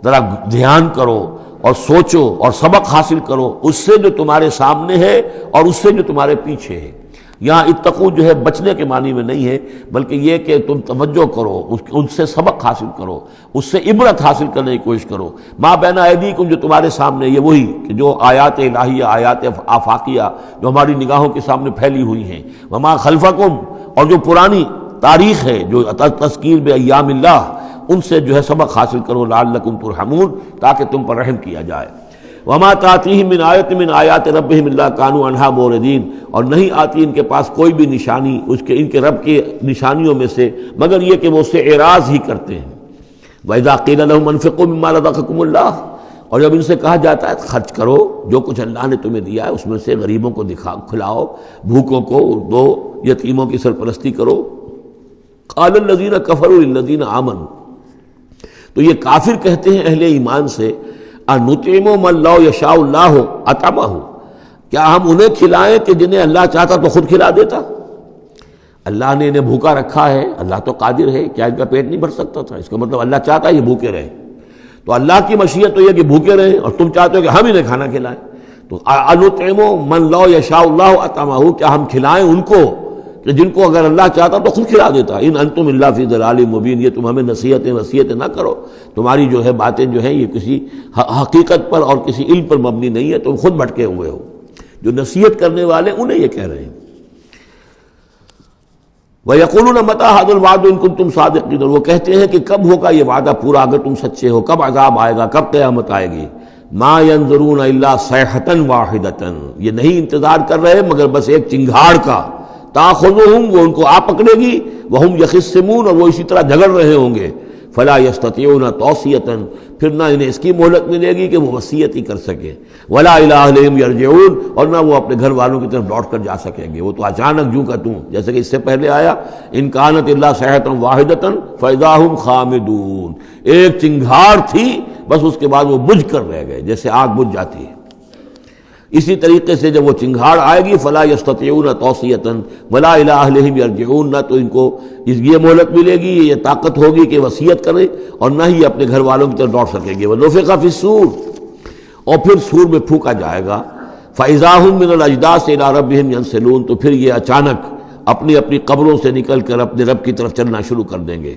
ذرا دھیان کرو اور سوچو اور سبق حاصل کرو اس سے جو تمہارے سامنے ہے اور اس سے جو تمہارے پیچھے ہے۔ یہاں اتقو جو ہے بچنے کے معنی میں نہیں ہے، بلکہ یہ کہ تم توجہ کرو، ان سے سبق حاصل کرو، اس سے عبرت حاصل کرنے کی کوشش کرو۔ ما بین ایدیکم، جو تمہارے سامنے، یہ وہی کہ جو آیات الہیہ، آیات آفاقیہ جو ہماری نگاہوں کے سامنے پھیلی ہوئی ہیں، وما خلفکم، اور جو پرانی تاریخ ہے جو تذکیر بایام اللہ، ان سے جو ہے سبق حاصل کرو، لعلکم ترحمون، تاکہ تم پر رحم کیا جائے۔ وما تاتیہم من آیۃ من آیات ربہم الا کانوا عنہا معرضین، اور نہیں آتی ان کے پاس کوئی بھی نشانی ان کے رب کی نشانیوں میں سے مگر یہ کہ وہ اس سے اعراض ہی کرتے ہیں۔ وَإِذَا قِيلَ لَهُمْ أَنفِقُوا مِمَّا رَزَقَكُمُ اللَّهُ، اور جب ان سے کہا جاتا ہے خرچ کرو جو کچھ اللہ نے تمہیں دیا ہے، اس میں سے غریبوں کو کھلاؤ، بھوکوں کو دو، یتیموں کی سرپرستی کرو۔ قَالَ الَّذِينَ كَفَرُوا لِلَّذِينَ آمَنُوا، تو یہ کافر کہتے ہیں اہل ایمان سے، اَنُطْعِمُ مَن لَّوْ يَشَاءُ اللَّهُ أَطْعَمَهُ، کیا ہم انہیں کھلائیں کہ جنہیں اللہ چاہتا تو خود کھلا دیتا؟ اللہ نے انہیں بھوکا رکھا ہے، اللہ تو قادر ہے، کیا ان کا پیٹ نہیں بھر سکتا تھا؟ اس کا مطلب اللہ چاہتا ہے یہ بھوکے رہیں، تو اللہ کی مشیت تو یہ کہ بھوکے رہیں، اور تم چاہتے ہو کہ ہم انہیں کھانا کھلائیں۔ تو اَنُطْعِمُ مَن لَّوْ يَشَاءُ اللَّهُ أَطْعَمَهُ، کیا ہم کھلائیں ان کو کہ جن کو اگر اللہ چاہتا تو خود کھلا دیتا۔ ان انتم الا فی ضلال مبین، یہ تم ہمیں نصیحتیں نہ کرو، تمہاری جو ہے باتیں جو ہیں یہ کسی حقیقت پر اور کسی علم پر مبنی نہیں ہے، تم خود بھٹکے ہوئے ہو۔ جو نصیحت کرنے والے انہیں یہ کہہ رہے ہیں۔ وَيَقُولُونَ مَتَىٰ هَٰذَا الْوَعْدُ إِن كُنتُمْ صَادِقِينَ، وہ کہتے ہیں کہ کب ہوگا یہ وعدہ پورا اگر تم سچے ہو، کب عذاب آئے گا، کب قیامت آئے گی۔ مَا يَنظُرُونَ إِلَّا صَيْحَةً وَاحِدَةً، یہ نہیں انتظار کر رہے مگر بس ایک چنگھاڑ کا، تَأْخُذُهُمْ، وہ ان کو آ پکڑے گی، وَهُمْ يَخِصِّمُونَ، اور وہ اسی طرح جھگڑ رہے ہوں گے، فَلَا يَسْتَطِيعُونَ تَوْصِيَةً، پھر نہ انہیں اس کی مہلت ملے گی کہ وہ وصیت ہی کر سکے، وَلَا إِلَىٰ أَهْلِهِمْ يَرْجِعُونَ، اور نہ وہ اپنے گھر والوں کی طرف لوٹ کر جا سکیں گے، وہ تو اچانک جو کا توں، جیسے کہ اس سے پہلے آیا إِن كَانَتْ إِلَّا صَيْحَةٌ وَاحِدَةٌ فَإِذَا هُمْ خَامِدُونَ، ایک چنگھاڑ تھی بس، اس کے بعد وہ بجھ کر رہ گئے جیسے آگ بجھ جاتی ہے۔ اسی طریقے سے جب وہ چنگھاڑ آئے گی، فلا یستطیعون توصیۃ ولا الی اہلہم یرجعون، نہ تو ان کو یہ مہلت ملے گی، یہ طاقت ہوگی کہ وصیت کریں، اور نہ ہی اپنے گھر والوں کی طرف لوٹ سکیں گے۔ ونفخ فی الصور، اور پھر سور میں پھونکا جائے گا، فاذا هم من الاجداث الی ربہم ینسلون، تو پھر یہ اچانک اپنی اپنی قبروں سے نکل کر اپنے رب کی طرف چلنا شروع کر دیں گے،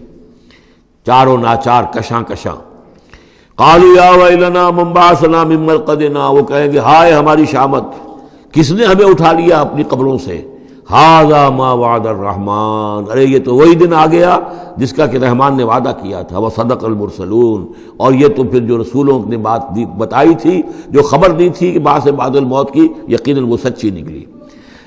چاروں ناچار، کشاں کشاں۔ قالوا یا ویلنا من بعثنا من مرقدنا، وہ کہیں گے ہائے ہماری شامت، کس نے ہمیں اٹھا لیا اپنی قبروں سے۔ ھذا ما وعد الرحمن، ارے یہ تو وہی دن آ گیا جس کا کہ رحمان نے وعدہ کیا تھا، وصدق المرسلون، اور یہ تو پھر جو رسولوں نے بات بتائی تھی، جو خبر دی تھی کہ بعث بعد الموت کی، یقیناً وہ سچی نکلی۔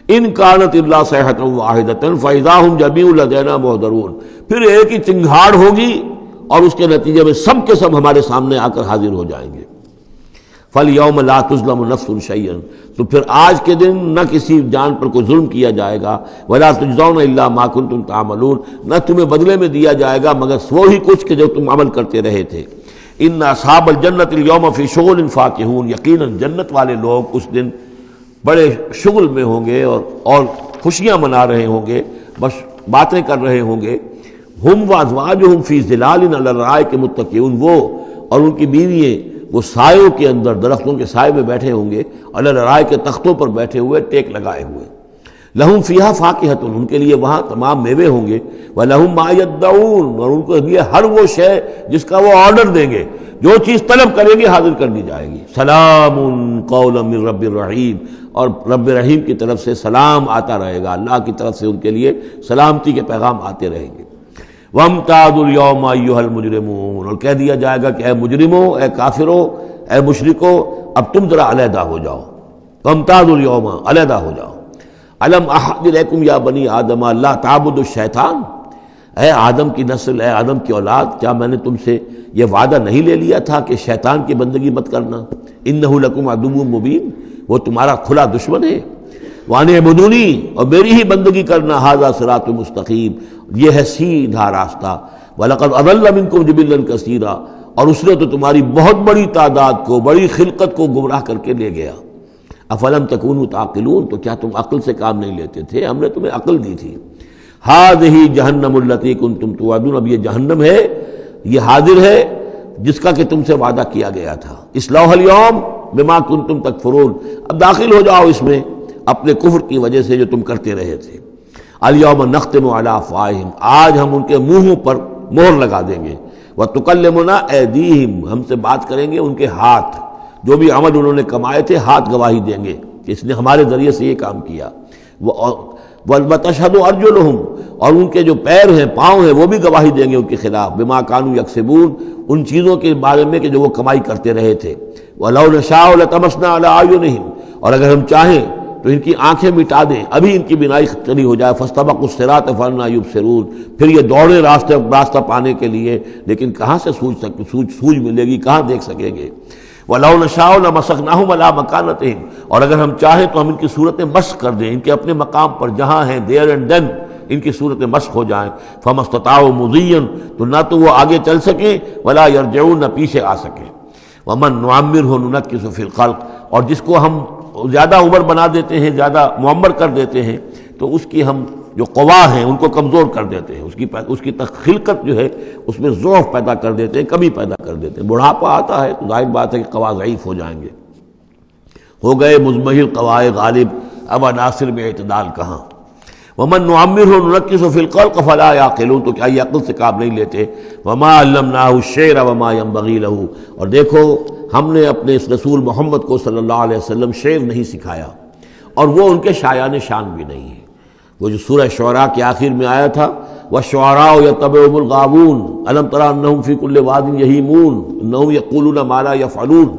ان کانت الا صیحۃ واحدۃ فاذا هم جميع لدینا محضرون، پھر ایک ہی چنگھاڑ ہوگی اور اس کے نتیجے میں سب کے سب ہمارے سامنے آ کر حاضر ہو جائیں گے۔ فَالْيَوْمَ لَا تُظْلَمُ نَفْسٌ شَيْئًا، تو پھر آج کے دن نہ کسی جان پر کوئی ظلم کیا جائے گا، وَلَا تُجْزَوْنَ إِلَّا مَا كُنتُمْ تَعْمَلُونَ، نہ تمہیں بدلے میں دیا جائے گا مگر وہی کچھ کہ جو تم عمل کرتے رہے تھے۔ إِنَّ أَصْحَابَ الْجَنَّةِ الْيَوْمَ فِي شُغُلٍ فَاكِهُونَ، یقیناً جنت والے لوگ اس دن بڑے شغل میں ہوں گے اور خوشیاں منا رہے ہوں گے، بس باتیں کر رہے ہوں گے۔ ہم وازواجہم فی ظلال علی الارائک متکئون، وہ اور ان کی بیوییں وہ سایوں کے اندر، درختوں کے سائے میں بیٹھے ہوں گے، علی الارائک کے تختوں پر بیٹھے ہوئے، ٹیک لگائے ہوئے۔ لہم فیہا فاکہۃ، ان کے لیے وہاں تمام میوے ہوں گے، ولہم ما یدعون، اور ان کو لیے ہر وہ شے جس کا وہ آرڈر دیں گے، جو چیز طلب کریں گے حاضر کر دی جائے گی۔ سلام قولا من رب الرحیم، اور رب رحیم کی طرف سے سلام آتا رہے گا، اللہ کی طرف سے ان کے لیے سلامتی کے پیغام آتے رہیں گے۔ وَامْتَازُوا الْيَوْمَ أَيُّهَا الْمُجْرِمُونَ، اور کہہ دیا جائے گا کہ اے مجرموں، اے کافروں، اے مشرکوں، اب تم ذرا علیحدہ ہو جاؤ۔ وَامْتَازُوا الْيَوْمَ، علیحدہ ہو جاؤ۔ أَلَمْ أَعْهَدْ إِلَيْكُمْ يَا بَنِي آدَمَ أَلَّا تَعْبُدُوا الشَّيْطَانَ، اے آدم کی نسل، اے آدم کی اولاد، کیا میں نے تم سے یہ وعدہ نہیں لے لیا تھا کہ شیطان کی بندگی مت کرنا؟ إِنَّهُ لَكُمْ عَدُوٌّ مُبِينٌ، وہ تمہارا کھلا دشمن ہے۔ وَأَنِ اعْبُدُونِي، اور میری ہی بندگی کرنا، ھذا صراط مستقیم، یہ ہے سیدھا راستہ۔ وَلَقَدْ أَضَلَّ مِنكُمْ جِبِلًّا كَثِيرًا، اور اس نے تو تمہاری بہت بڑی تعداد کو، بڑی خلقت کو گمراہ کر کے لے گیا۔ أَفَلَمْ تَكُونُوا تَعْقِلُونَ، تو کیا تم عقل سے کام نہیں لیتے تھے؟ ہم نے تمہیں عقل دی تھی۔ هَذِهِ جَهَنَّمُ الَّتِي كُنتُمْ تُوعَدُونَ، اب یہ جہنم ہے، یہ حاضر ہے جس کا کہ تم سے وعدہ کیا گیا تھا۔ اصلوها اليوم بما كنتم تکفرون، اب داخل ہو جاؤ اس میں اپنے کفر کی وجہ سے جو تم کرتے رہے تھے. الیوم نختم علی افواہہم، آج ہم ان کے منہوں پر مہر لگا دیں گے. وتکلمنا ایدیہم، ہم سے بات کریں گے ان کے ہاتھ، جو بھی عمل انہوں نے کمائے تھے ہاتھ گواہی دیں گے کہ اس نے ہمارے ذریعے سے یہ کام کیا. وتشہد ارجلہم، اور ان کے جو پیر ہیں پاؤں ہیں وہ بھی گواہی دیں گے ان کے خلاف، بما کانوا یکسبون، ان چیزوں کے بارے میں کہ جو وہ کمائی کرتے رہے تھے. وَلَوْ نَشَاءُ لَطَمَسْنَا عَلَىٰ أَعْيُنِهِمْ، اور اگر ہم چاہیں تو ان کی آنکھیں مٹا دیں، ابھی ان کی بینائی چلی ہو جائے. فَاسْتَبَقُوا الصِّرَاطَ فَأَنَّىٰ يُبْصِرُونَ، پھر یہ دوڑے راستہ پانے کے لیے، لیکن کہاں سے سوجھ ملے گی، کہاں دیکھ سکیں گے. وَلَوْ نَشَاءُ لَمَسَخْنَاهُمْ عَلَىٰ مَكَانَتِهِمْ، اور اگر ہم چاہیں تو ہم ان کی صورتیں مسخ کر دیں، ان کے اپنے مقام پر جہاں ہیں دیر اینڈ دین ان کی صورتیں مسخ ہو جائیں. فَمَا اسْتَطَاعُوا مُضِيًّا، تو نہ تو وہ آگے چل سکیں، وَلَا يَرْجِعُونَ، نہ پیچھے آ سکیں. وَمَن نُعَمِّرْهُ نُنَكِّسُ فِي الْخَلْقِ، اور جس کو ہم زیادہ عمر بنا دیتے ہیں، زیادہ معمر کر دیتے ہیں، تو اس کی ہم جو قوا ہیں ان کو کمزور کر دیتے ہیں، اس کی خلقت جو ہے اس میں ضعف پیدا کر دیتے ہیں، کمی پیدا کر دیتے ہیں. بڑھاپا آتا ہے تو ظاہر بات ہے کہ قوا ضعیف ہو جائیں گے. ہو گئے مزمحل قوائے غالب، اب عناصر میں اعتدال کہاں. وَمَن نُعَمِّرْهُ نُنَكِّسُ فِي الْخَلْقِ فَلَا يَعْقِلُونَ، تو کیا یہ عقل سے کام نہیں لیتے. وَمَا عَلَّمْنَاهُ الشِّعْرَ وَمَا يَنبَغِي لَهُ، اور دیکھو ہم نے اپنے اس رسول محمد کو صلی اللہ علیہ وسلم شعر نہیں سکھایا، اور وہ ان کے شایان شان بھی نہیں ہے. وہ جو سورہ شعراء کے آخر میں آیا تھا، وَالشُّعَرَاءُ يَتَّبِعُهُمُ الْغَاوُونَ أَلَمْ تَرَ أَنَّهُمْ فِي كُلِّ وَادٍ يَهِيمُونَ إِنَّهُمْ يَقُولُونَ مَا لَا يَفْعَلُونَ.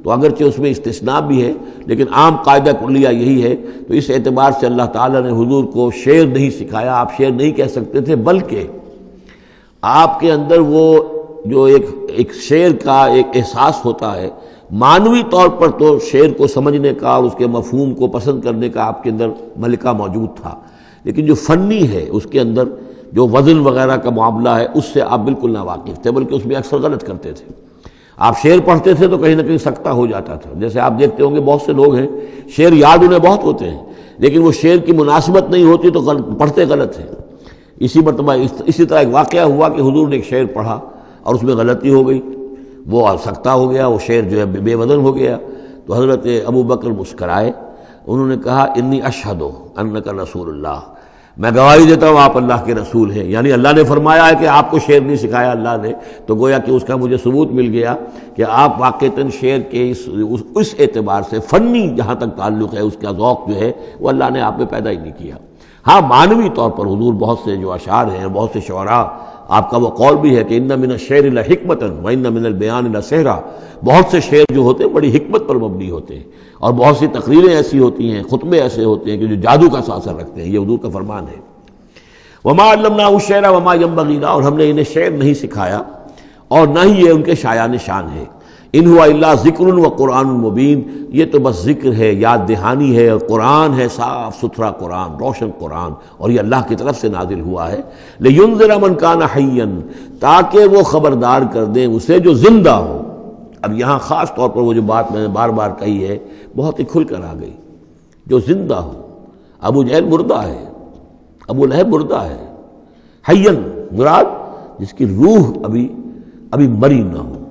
تو اگرچہ اس میں استثناء بھی ہے لیکن عام قاعدہ کلیہ یہی ہے. تو اس اعتبار سے اللہ تعالیٰ نے حضور کو شعر نہیں سکھایا، آپ شعر نہیں کہہ سکتے تھے، بلکہ آپ کے اندر وہ جو ایک شعر کا ایک احساس ہوتا ہے، معنوی طور پر تو شعر کو سمجھنے کا اور اس کے مفہوم کو پسند کرنے کا آپ کے اندر ملکہ موجود تھا، لیکن جو فنی ہے اس کے اندر جو وزن وغیرہ کا معاملہ ہے اس سے آپ بالکل نہ واقف تھے، بلکہ اس میں اکثر غلط کرتے تھے. آپ شعر پڑھتے تھے تو کہیں نہ کہیں سکتہ ہو جاتا تھا. جیسے آپ دیکھتے ہوں گے بہت سے لوگ ہیں شعر یاد انہیں بہت ہوتے ہیں، لیکن وہ شعر کی مناسبت نہیں ہوتی تو پڑھتے غلط ہیں. اسی مرتبہ اسی طرح ایک واقعہ ہوا کہ حضور نے ایک شعر پڑھا اور اس میں غلطی ہو گئی، وہ سکتہ ہو گیا، وہ شعر جو ہے بے وزن ہو گیا. تو حضرت ابو بکر مسکرائے، انہوں نے کہا انی اشہد انک رسول اللہ، میں گواہی دیتا ہوں آپ اللہ کے رسول ہیں. یعنی اللہ نے فرمایا ہے کہ آپ کو شعر نہیں سکھایا اللہ نے، تو گویا کہ اس کا مجھے ثبوت مل گیا کہ آپ واقعتاً شعر کے اس اعتبار سے فنی جہاں تک تعلق ہے اس کا ذوق جو ہے وہ اللہ نے آپ میں پیدا ہی نہیں کیا. ہاں معنوی طور پر حضور بہت سے جو اشعار ہیں، بہت سے شعراء، آپ کا وہ قول بھی ہے کہ ان من الشعر لحکمۃ وان من البیان لسحرا، بہت سے شعر جو ہوتے ہیں بڑی حکمت پر مبنی ہوتے ہیں، اور بہت سی تقریریں ایسی ہوتی ہیں، خطبے ایسے ہوتے ہیں کہ جو جادو کا اثر رکھتے ہیں. یہ حضور کا فرمان ہے. وما علمناہ الشعر وما ينبغي له، اور ہم نے انہیں شعر نہیں سکھایا اور نہ ہی یہ ان کے شایان شان ہے. ان ہوا الا ذکر و قرآن مبین، یہ تو بس ذکر ہے، یاد دہانی ہے، اور قرآن ہے، صاف ستھرا قرآن، روشن قرآن، اور یہ اللہ کی طرف سے نازل ہوا ہے. لینذر من کان حیا، تاکہ وہ خبردار کر دیں اسے جو زندہ ہو. اب یہاں خاص طور پر وہ جو بات میں نے بار بار کہی ہے بہت ہی کھل کر آ گئی، جو زندہ ہو. ابو جہل مردہ ہے، ابو لہب مردہ ہے. حیاً مراد جس کی روح ابھی مری نہ ہو،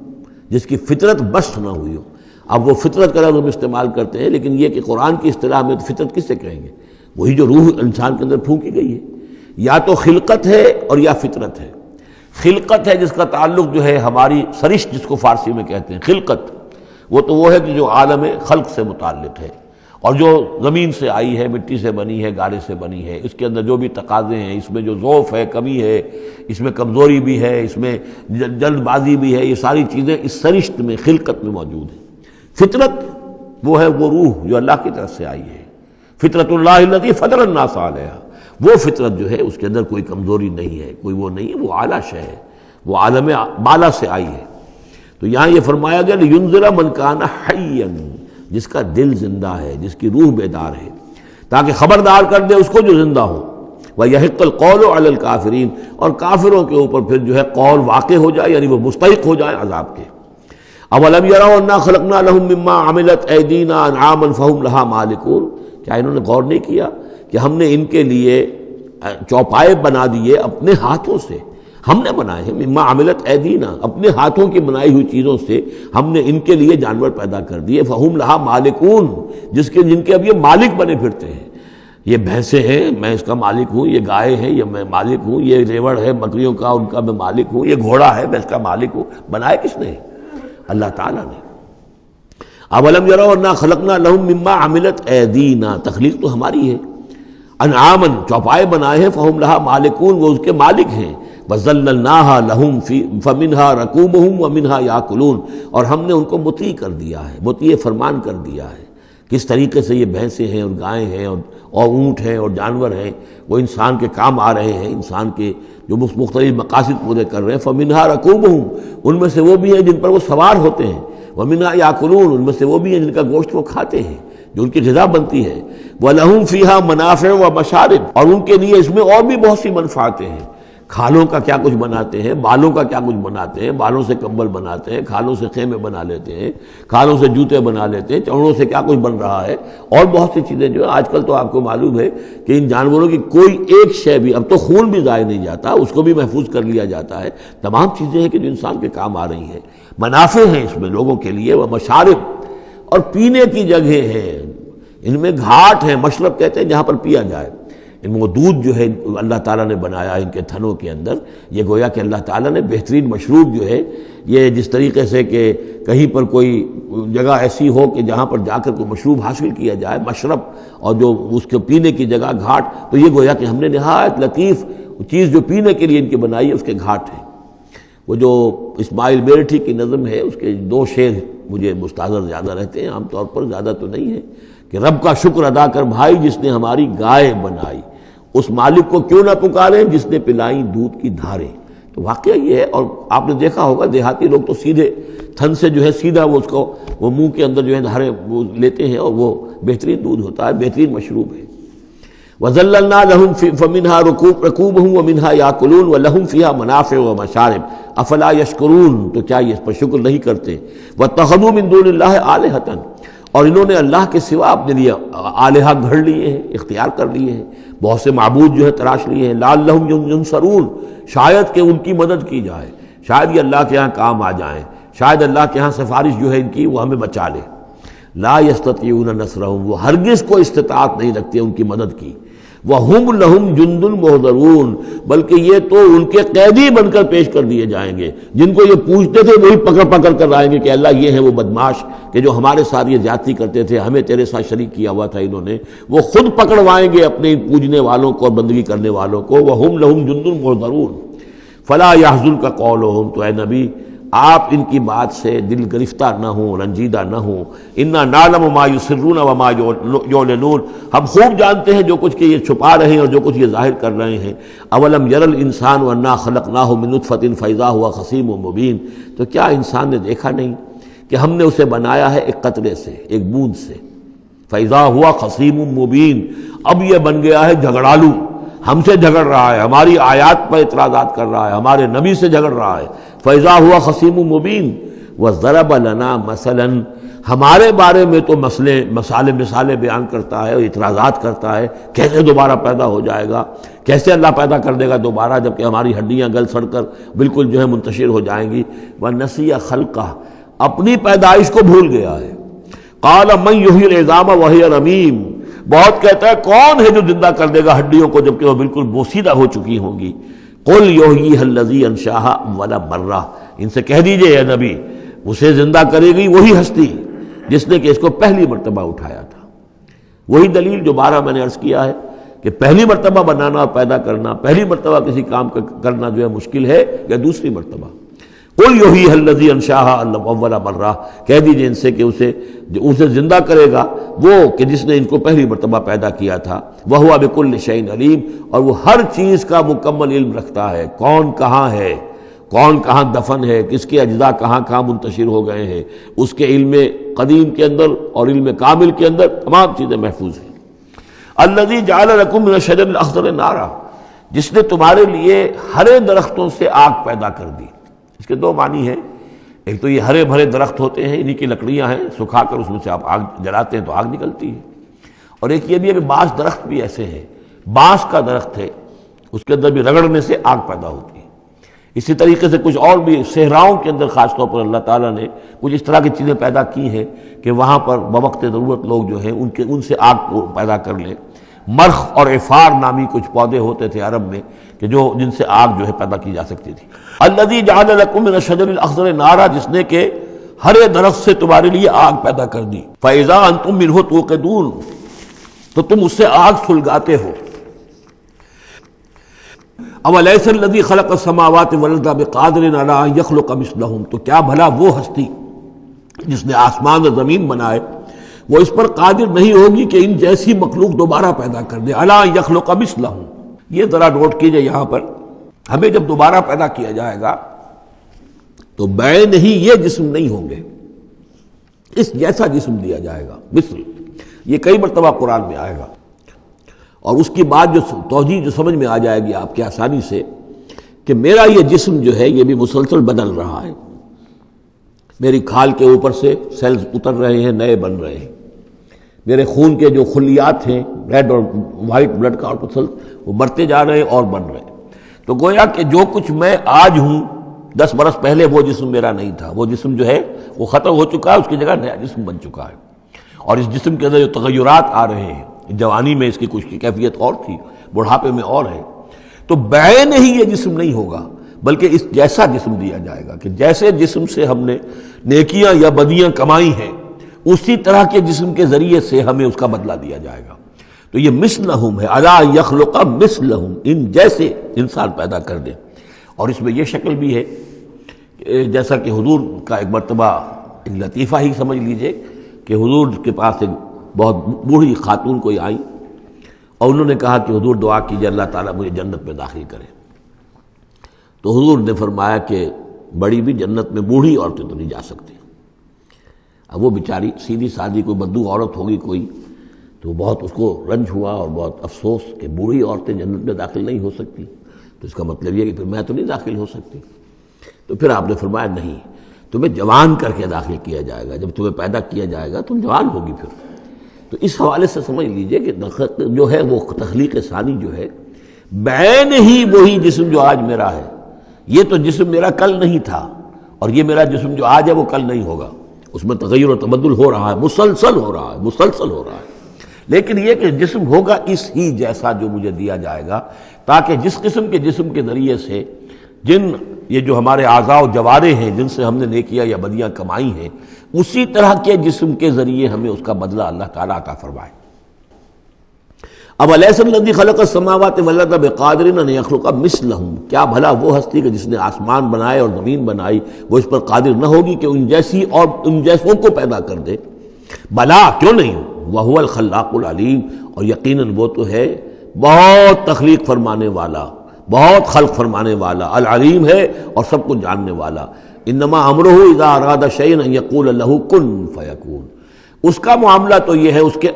جس کی فطرت بست نہ ہوئی ہو. اب وہ فطرت کا لفظ ہم استعمال کرتے ہیں، لیکن یہ کہ قرآن کی اصطلاح میں تو فطرت کس سے کہیں گے؟ وہی جو روح انسان کے اندر پھونکی گئی ہے. یا تو خلقت ہے اور یا فطرت ہے. خلقت ہے جس کا تعلق جو ہے ہماری سرشت جس کو فارسی میں کہتے ہیں خلقت، وہ ہے کہ جو عالم خلق سے متعلق ہے، اور جو زمین سے آئی ہے، مٹی سے بنی ہے، گارے سے بنی ہے. اس کے اندر جو بھی تقاضے ہیں، اس میں جو ضعف ہے، کمی ہے، اس میں کمزوری بھی ہے، اس میں جلد بازی بھی ہے، یہ ساری چیزیں اس سرشت میں خلقت میں موجود ہیں. فطرت وہ ہے وہ روح جو اللہ کی طرف سے آئی ہے. فطرت اللہ التی فطر الناس علیہا، وہ فطرت جو ہے اس کے اندر کوئی کمزوری نہیں ہے، کوئی وہ نہیں ہے، وہ اعلیٰ شے ہے، وہ عالم بالا سے آئی ہے. تو یہاں یہ فرمایا گیا لینذر من کان حیا، جس کا دل زندہ ہے، جس کی روح بیدار ہے، تاکہ خبردار کر دے اس کو جو زندہ ہو. وَيَحِقَّ الْقَوْلُ عَلَى الْكَافِرِينَ، اور کافروں کے اوپر پھر جو ہے قول واقع ہو جائے، یعنی وہ مستحق ہو جائے عذاب کے. اَوَلَمْ يَرَوْا أَنَّا خَلَقْنَا لَهُم مِّمَّا عَمِلَتْ أَيْدِينَا أَنْعَامًا فَهُمْ لَهَا مَالِكُونَ، کیا انہوں نے غور نہیں کیا کہ ہم نے ان کے لیے چوپائے بنا دیے اپنے ہاتھوں سے، ہم نے بنائے ہیں، مما عملت ایدینا، اپنے ہاتھوں کی بنائی ہوئی چیزوں سے ہم نے ان کے لیے جانور پیدا کر دیے، فہم لہا مالکون، جن کے اب یہ مالک بنے پھرتے ہیں۔ یہ بھینسیں ہیں، میں اس کا مالک ہوں، یہ گائے ہیں، یہ میں مالک ہوں، یہ ریوڑ ہے بکریوں کا، ان کا میں مالک ہوں، یہ گھوڑا ہے، میں اس کا مالک ہوں۔ بنائے کس نے؟ اللہ تعالیٰ نے۔ اولم یروا انا خلقنا لهم مما عملت ایدینا، تخلیق تو ہماری ہے۔ انعامن، چوپائے بنائے ہیں، فہم لہا مالکون، وہ اس کے مالک ہیں۔ وذللناها لهم فمنها ركوبهم ومنها ياكلون، اور ہم نے ان کو مطیع کر دیا ہے، مطیع فرمان کر دیا ہے۔ کس طریقے سے یہ بھینسیں ہیں اور گائیں ہیں اور اونٹ ہیں اور جانور ہیں، وہ انسان کے کام آ رہے ہیں، انسان کے جو مختلف مقاصد پورے کر رہے ہیں۔ فمنها ركوبهم، ان میں سے وہ بھی ہیں جن پر وہ سوار ہوتے ہیں، ومنها ياكلون، ان میں سے وہ بھی ہیں جن کا گوشت وہ کھاتے ہیں، جو ان کی غذا بنتی ہے۔ وَلَهُمْ فِيهَا مَنَافِعُ وَمَشَارِبُ، اور ان کے لیے اس میں اور بھی بہت سی منفعتیں ہیں۔ کھالوں کا کیا کچھ بناتے ہیں، بالوں کا کیا کچھ بناتے ہیں، بالوں سے کمبل بناتے ہیں، کھالوں سے خیمے بنا لیتے ہیں، کھالوں سے جوتے بنا لیتے ہیں، چمڑوں سے کیا کچھ بن رہا ہے، اور بہت سی چیزیں جو آج کل تو آپ کو معلوم ہے کہ ان جانوروں کی کوئی ایک شے بھی، اب تو خون بھی ضائع نہیں جاتا، اس کو بھی محفوظ کر لیا جاتا ہے۔ تمام چیزیں ہیں کہ جو انسان کے کام آ رہی ہیں، منافع ہیں اس میں لوگوں کے لیے، وہ مشارب، اور پینے کی جگہیں ہیں، ان میں گھاٹ ہیں، مشرب کہتے ہیں جہاں پر پیا جائے۔ ان میں وہ دودھ جو ہے اللہ تعالیٰ نے بنایا ان کے تھنوں کے اندر، یہ گویا کہ اللہ تعالیٰ نے بہترین مشروب جو ہے، یہ جس طریقے سے کہ کہیں پر کوئی جگہ ایسی ہو کہ جہاں پر جا کر کوئی مشروب حاصل کیا جائے، مشرب، اور جو اس کے پینے کی جگہ گھاٹ، تو یہ گویا کہ ہم نے نہایت لطیف چیز جو پینے کے لیے ان کی بنائی ہے، اس کے گھاٹ ہیں۔ وہ جو اسماعیل بیرٹھی کی نظم ہے، اس کے 2 شعر مجھے مستحضر زیادہ رہتے ہیں، عام طور پر زیادہ تو نہیں ہے، کہ رب کا شکر ادا کر بھائی جس نے ہماری گائے بنائی، اس مالک کو کیوں نہ پکاریں جس نے پلائیں دودھ کی دھاریں۔ تو واقعہ یہ ہے، اور آپ نے دیکھا ہوگا دیہاتی لوگ تو سیدھے تھن سے جو ہے سیدھا وہ اس کو وہ منہ کے اندر جو ہے دھاریں وہ لیتے ہیں، اور وہ بہترین دودھ ہوتا ہے، بہترین مشروب ہے۔ وَذَلَّلْنَا لَهُمْ فَمِنْهَا رَكُوبُهُمْ وَمِنْهَا يَأْكُلُونَ وَلَهُمْ فِيهَا مَنَافِعُ وَمَشَارِبُ أَفَلَا يَشْكُرُونَ، تو کیا یہ اس پر شکر نہیں کرتے؟ وَاتَّخَذُوا مِن دُونِ اللَّهِ آلِهَةً، اور انہوں نے اللہ کے سوا اپنے لیے آلہہ گھڑ لیے ہیں، اختیار کر لیے ہیں، بہت سے معبود جو ہے تراش لیے ہیں، لعلہم ینصرون، شاید کہ ان کی مدد کی جائے، شاید یہ اللہ کے ہاں کام آ جائیں، شاید اللہ کے ہاں سفارش جو ہے ان کی وہ ہمیں بچا لے۔ لا یستطیعون نصرہم، وہ ہرگز کو استطاعت نہیں رکھتے ان کی مدد کی۔ وہم لہم جند محضرون، بلکہ یہ تو ان کے قیدی بن کر پیش کر دیے جائیں گے، جن کو یہ پوچھتے تھے وہی پکڑ پکڑ کر لائیں گے کہ اللہ یہ ہے وہ بدماش کہ جو ہمارے ساتھ یہ زیادتی کرتے تھے، ہمیں تیرے ساتھ شریک کیا ہوا تھا انہوں نے، وہ خود پکڑوائیں گے اپنے ان پوجنے والوں کو اور بندگی کرنے والوں کو۔ وہم لہم جند محضرون فلا یحزنک قولہم، تو اے نبی آپ ان کی بات سے دل گرفتار نہ ہوں، رنجیدہ نہ ہوں۔ انا نعلم ما یسرون وما یعلنون، ہم خوب جانتے ہیں جو کچھ کہ یہ چھپا رہے ہیں اور جو کچھ یہ ظاہر کر رہے ہیں۔ اولم یر الانسان انا خلقناہ من نطفۃ فاذا هو خصیم مبین، تو کیا انسان نے دیکھا نہیں کہ ہم نے اسے بنایا ہے ایک قطرے سے، ایک بوند سے، فاذا هو خصیم مبین، اب یہ بن گیا ہے جھگڑالو، ہم سے جھگڑ رہا ہے، ہماری آیات پر اعتراضات کر رہا ہے، ہمارے نبی سے جھگڑ رہا ہے۔ فَإِذَا هُوَ خَصِيمٌ مُّبِينٌ وَضَرَبَ لَنَا مَثَلًا، ہمارے بارے میں تو مثالیں بیان کرتا ہے اور اعتراضات کرتا ہے، کیسے دوبارہ پیدا ہو جائے گا، کیسے اللہ پیدا کر دے گا دوبارہ جبکہ ہماری ہڈیاں گل سڑ کر بالکل جو ہے منتشر ہو جائیں گی۔ وَنَسِيَ خَلْقَهُ، اپنی پیدائش کو بھول گیا ہے۔ قَالَ مَن يُحْيِي الْعِظَامَ وَهِيَ رَمِيمٌ، بہت کہتا ہے کون ہے جو زندہ کر دے گا ہڈیوں کو جبکہ وہ بالکل بوسیدہ ہو چکی ہوں گی۔ قل یحییھا الذی انشاھا اول مرہ، ان سے کہہ دیجئے اے نبی اسے زندہ کرے گی وہی ہستی جس نے کہ اس کو پہلی مرتبہ اٹھایا تھا۔ وہی دلیل جو 12 میں نے عرض کیا ہے کہ پہلی مرتبہ بنانا اور پیدا کرنا، پہلی مرتبہ کسی کام کرنا جو ہے مشکل ہے یا دوسری مرتبہ۔ قل یحییھا الذی انشاھا اول مرہ، کہہ دیجئے ان سے کہ اسے زندہ کرے گا وہ کہ جس نے ان کو پہلی مرتبہ پیدا کیا تھا۔ وہو بکل شیء علیم، اور وہ ہر چیز کا مکمل علم رکھتا ہے، کون کہاں ہے، کون کہاں دفن ہے، کس کے اجزاء کہاں کہاں منتشر ہو گئے ہیں، اس کے علم قدیم کے اندر اور علم کامل کے اندر تمام چیزیں محفوظ ہیں۔ الذی جعل لکم من الشجر الاخضر نارا، جس نے تمہارے لیے ہرے درختوں سے آگ پیدا کر دی۔ اس کے 2 معنی ہیں، ایک تو یہ ہرے بھرے درخت ہوتے ہیں، انہی کی لکڑیاں ہیں، سکھا کر اس میں سے آپ آگ جلاتے ہیں تو آگ نکلتی ہے، اور ایک یہ بھی ہے کہ بعض درخت بھی ایسے ہیں، بانس کا درخت ہے، اس کے اندر بھی رگڑنے سے آگ پیدا ہوتی ہے۔ اسی طریقے سے کچھ اور بھی صحراؤں کے اندر خاص طور پر اللہ تعالیٰ نے کچھ اس طرح کی چیزیں پیدا کی ہیں کہ وہاں پر بوقت ضرورت لوگ جو ہیں ان سے آگ کو پیدا کر لیں۔ مرخ اور عفار نامی کچھ پودے ہوتے تھے عرب میں کہ جن سے آگ جو ہے پیدا کی جا سکتی تھی۔ الذی جعل لکم من الشجر الاخضر نارا، جس نے کہ ہرے درخت سے تمہارے لیے آگ پیدا کر دی۔ فاذا انتم منہ توقدون، تو تم اس سے آگ سلگاتے ہو۔ اولیس الذی خلق السماوات والارض بقادر علی ان یخلق مثلہم، تو کیا بھلا وہ ہستی جس نے آسمان اور زمین بنائے وہ اس پر قادر نہیں ہوگی کہ ان جیسی مخلوق دوبارہ پیدا کر دے۔ علی ان یخلق مثلہم، یہ ذرا نوٹ کیجئے یہاں پر، ہمیں جب دوبارہ پیدا کیا جائے گا تو بے نہیں یہ جسم نہیں ہوں گے، اس جیسا جسم دیا جائے گا۔ مثل یہ کئی مرتبہ قرآن میں آئے گا، اور اس کی بات جو توجیہ جو سمجھ میں آ جائے گی آپ کے آسانی سے کہ میرا یہ جسم جو ہے یہ بھی مسلسل بدل رہا ہے، میری کھال کے اوپر سے سیلز اتر رہے ہیں، نئے بن رہے ہیں، میرے خون کے جو خلیات ہیں ریڈ اور وائٹ بلڈ کارپسل وہ بڑھتے جا رہے ہیں اور بن رہے ہیں۔ تو گویا کہ جو کچھ میں آج ہوں 10 برس پہلے وہ جسم میرا نہیں تھا، وہ جسم جو ہے وہ ختم ہو چکا ہے، اس کی جگہ نیا جسم بن چکا ہے۔ اور اس جسم کے اندر جو تغیرات آ رہے ہیں، جوانی میں اس کی کچھ کی کیفیت اور تھی، بڑھاپے میں اور ہے، تو بعین ہی یہ جسم نہیں ہوگا بلکہ اس جیسا جسم دیا جائے گا کہ جیسے جسم سے ہم نے نیکیاں یا بدیاں کمائی ہیں اسی طرح کے جسم کے ذریعے سے ہمیں اس کا بدلہ دیا جائے گا۔ تو یہ مثلہم ہے، الی یخلق مثلہم، ان جیسے انسان پیدا کر دے۔ اور اس میں یہ شکل بھی ہے جیسا کہ حضور کا ایک مرتبہ ایک لطیفہ ہی سمجھ لیجئے کہ حضور کے پاس ایک بہت بوڑھی خاتون کوئی آئی اور انہوں نے کہا کہ حضور دعا کیجئے اللہ تعالیٰ مجھے جنت میں داخل کرے۔ تو حضور نے فرمایا کہ بڑی بھی جنت میں بوڑھی عورتیں تو نہیں جا سکتی۔ اب وہ بیچاری سیدھی سادھی کوئی بدو عورت ہوگی کوئی، تو بہت اس کو رنج ہوا اور بہت افسوس کہ بوڑھی عورتیں جنت میں داخل نہیں ہو سکتی، تو اس کا مطلب یہ کہ پھر میں تو نہیں داخل ہو سکتی۔ تو پھر آپ نے فرمایا نہیں، تمہیں جوان کر کے داخل کیا جائے گا، جب تمہیں پیدا کیا جائے گا تم جوان ہوگی پھر۔ تو اس حوالے سے سمجھ لیجئے کہ جو ہے وہ تخلیق ثانی جو ہے بعین ہی وہی جسم جو آج میرا ہے، یہ تو جسم میرا کل نہیں تھا، اور یہ میرا جسم جو آج ہے وہ کل نہیں ہوگا، اس میں تغیر و تبدل ہو رہا ہے، مسلسل ہو رہا ہے، مسلسل ہو رہا ہے۔ لیکن یہ کہ جسم ہوگا اس ہی جیسا جو مجھے دیا جائے گا، تاکہ جس قسم کے جسم کے ذریعے سے یہ جو ہمارے اعضاء و جوارح ہیں جن سے ہم نے نیکیاں یا بدیاں کمائی ہیں، اسی طرح کے جسم کے ذریعے ہمیں اس کا بدلہ اللہ تعالیٰ عطا فرمائے۔ اب الیس الذی خلق السماوات والارض بقادر ان یخلق مثلہم، کیا بھلا وہ ہستی کہ جس نے آسمان بنائے اور زمین بنائی وہ اس پر قادر نہ ہوگی کہ ان جیسی اور ان جیسوں کو پیدا کر دے؟ بلا، کیوں نہیں، وہو الخلاق العلیم، اور یقیناً وہ تو ہے بہت تخلیق فرمانے والا، بہت خلق فرمانے والا، العلیم ہے اور سب کو جاننے والا۔ انما امرہ اذا اراد شیئا ان یقول له کن فیکون، اس کا معاملہ تو یہ ہے، اس کے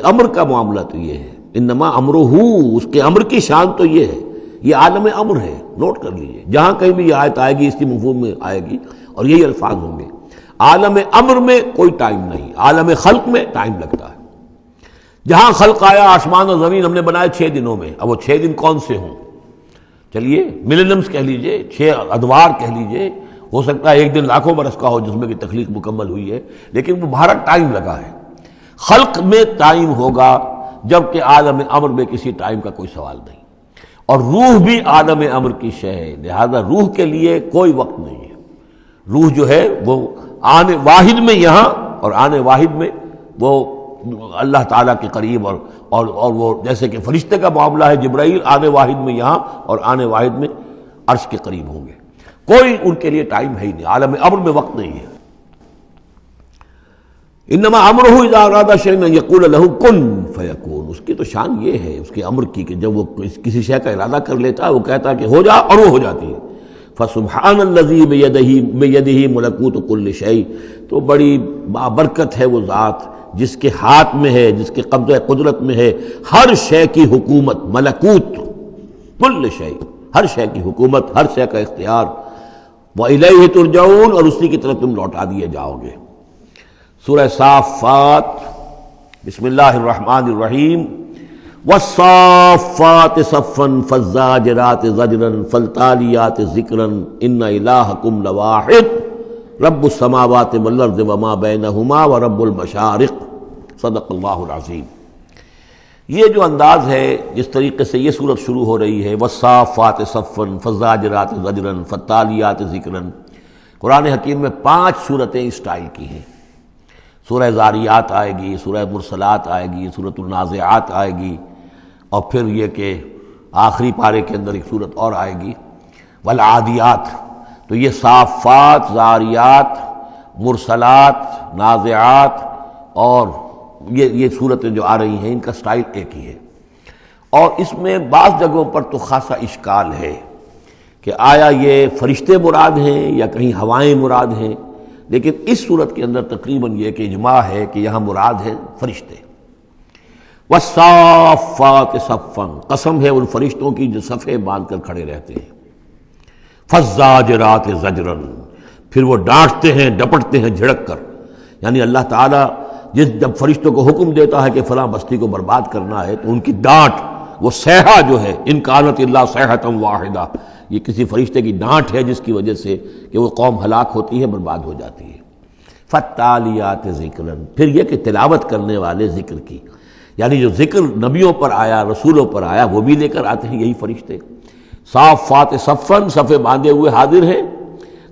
امر کا معاملہ تو یہ ہے۔ انما امرہ، اس کے امر کی شان تو یہ ہے، یہ عالم امر ہے، نوٹ کر لیجئے، جہاں کہیں بھی یہ آیت آئے گی اس کی مفہوم میں آئے گی اور یہی الفاظ ہوں گے۔ عالم امر میں کوئی ٹائم نہیں، عالم خلق میں ٹائم لگتا ہے۔ جہاں خلق آیا آسمان اور زمین ہم نے بنائے 6 دنوں میں، اب وہ 6 دن کون سے ہوں؟ چلیے ملینمز کہہ لیجئے، 6 ادوار کہہ لیجئے، ہو سکتا ہے ایک دن لاکھوں برس کا ہو جس میں کہ تخلیق مکمل ہوئی ہے، لیکن وہ بھارا ٹائم لگا ہے۔ خلق میں ٹائم ہوگا جبکہ عالم امر میں کسی ٹائم کا کوئی سوال نہیں، اور روح بھی عالم امر کی شے ہے، لہذا روح کے لیے کوئی وقت نہیں ہے۔ روح جو ہے وہ آنے واحد میں یہاں اور آنے واحد میں وہ اللہ تعالیٰ کے قریب، اور وہ جیسے کہ فرشتے کا معاملہ ہے، جبرائیل آنے واحد میں یہاں اور آنے واحد میں عرش کے قریب ہوں گے، کوئی ان کے لیے ٹائم ہے ہی نہیں، عالم امر میں وقت نہیں ہے۔ انما امرہ اذا اراد شیئا ان یقول له کن فیکون، اس کی تو شان یہ ہے اس کے امر کی کہ جب وہ کسی شے کا ارادہ کر لیتا ہے وہ کہتا ہے کہ ہو جا اور وہ ہو جاتی ہے۔ فسبحان الذی بیدہ ملکوت کل شیء، تو بڑی بابرکت ہے وہ ذات جس کے ہاتھ میں ہے، جس کے قبضہ قدرت میں ہے ہر شے کی حکومت، ملکوت کل شیء، ہر شے کی حکومت، ہر شے کا اختیار۔ وَإِلَيْهِ تُرْجَعُونَ، اور اسی کی طرف تم لوٹا دیے جاؤ گے۔ سورہ صافات، بسم اللہ الرحمن الرحیم۔ والصافات صفا فالزاجرات زجرا فالتاليات ذکرا ان الہکم لواحد رب السماوات والارض وما بینہما ورب المشارق صدق اللہ العظیم۔ یہ جو انداز ہے جس طریقے سے یہ سورت شروع ہو رہی ہے والصافات صفا فالزاجرات زجرا فالتاليات ذکرا، قرآن حکیم میں 5 صورتیں اس سٹائل کی ہیں۔ سورہ زاریات آئے گی، سورہ مرسلات آئے گی، سورۃ النازعات آئے گی، اور پھر یہ کہ آخری پارے کے اندر ایک صورت اور آئے گی والعادیات۔ تو یہ صافات، زاریات، مرسلات، نازعات اور یہ صورتیں جو آ رہی ہیں ان کا سٹائل ایک ہی ہے، اور اس میں بعض جگہوں پر تو خاصا اشکال ہے کہ آیا یہ فرشتے مراد ہیں یا کہیں ہوائیں مراد ہیں، لیکن اس صورت کے اندر تقریباً یہ کہ اجماع ہے کہ یہاں مراد ہے فرشتے۔ والصافات صفا، قسم ہے ان فرشتوں کی جو صفے باندھ کر کھڑے رہتے ہیں۔ فالزاجرات زجرا، پھر وہ ڈانٹتے ہیں، ڈپٹتے ہیں جھڑک کر، یعنی اللہ تعالیٰ جب فرشتوں کو حکم دیتا ہے کہ فلاں بستی کو برباد کرنا ہے تو ان کی ڈانٹ، وہ صیحہ جو ہے، ان کانت الا صیحۃ واحدہ، یہ کسی فرشتے کی ڈانٹ ہے جس کی وجہ سے کہ وہ قوم ہلاک ہوتی ہے، برباد ہو جاتی ہے۔ فالتالیات ذکرا، پھر یہ کہ تلاوت کرنے والے ذکر کی، یعنی جو ذکر نبیوں پر آیا، رسولوں پر آیا، وہ بھی لے کر آتے ہیں یہی فرشتے۔ صافات صفاً، صفے باندھے ہوئے حاضر ہیں،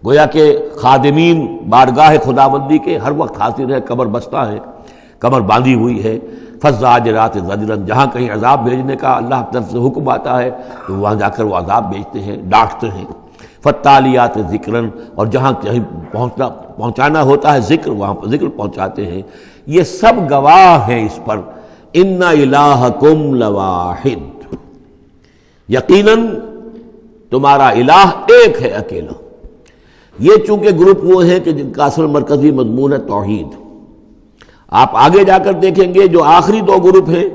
گویا کہ خادمین بارگاہ خداوندی کے ہر وقت حاضر ہے، کمر بستہ ہے، کمر باندھی ہوئی ہے۔ فالزاجرات زجرا، جہاں کہیں عذاب بھیجنے کا اللہ کی طرف سے حکم آتا ہے تو وہاں جا کر وہ عذاب بھیجتے ہیں، ڈانٹتے ہیں۔ فالتالیات ذکرا، اور جہاں کہیں پہنچانا ہوتا ہے ذکر، وہاں پر ذکر پہنچاتے ہیں۔ یہ سب گواہ ہیں اس پر، ان الہکم لواحد، یقیناً تمہارا الہ ایک ہے، اکیلا۔ یہ چونکہ گروپ وہ ہیں کہ جن کا اصل مرکزی مضمون ہے توحید۔ آپ آگے جا کر دیکھیں گے جو آخری 2 گروپ ہیں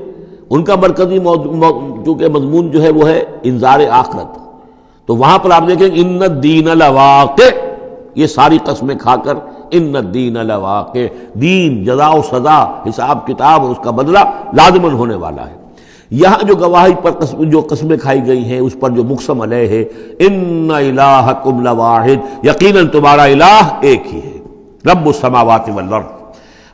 ان کا مرکزی چونکہ مضمون جو ہے وہ ہے انذار آخرت، تو وہاں پر آپ دیکھیں ان الدین لواقع، یہ ساری قسمیں کھا کر ان الدین لواقع، دین، جزا و سزا، حساب کتاب اور اس کا بدلہ لازماً ہونے والا ہے۔ یہاں جو گواہی پر جو قسمیں کھائی گئی ہیں اس پر جو مقسم علیہ ہے، ان الہکم لواحد، یقیناً تمہارا الہ ایک ہی ہے، رب السماوات والارض،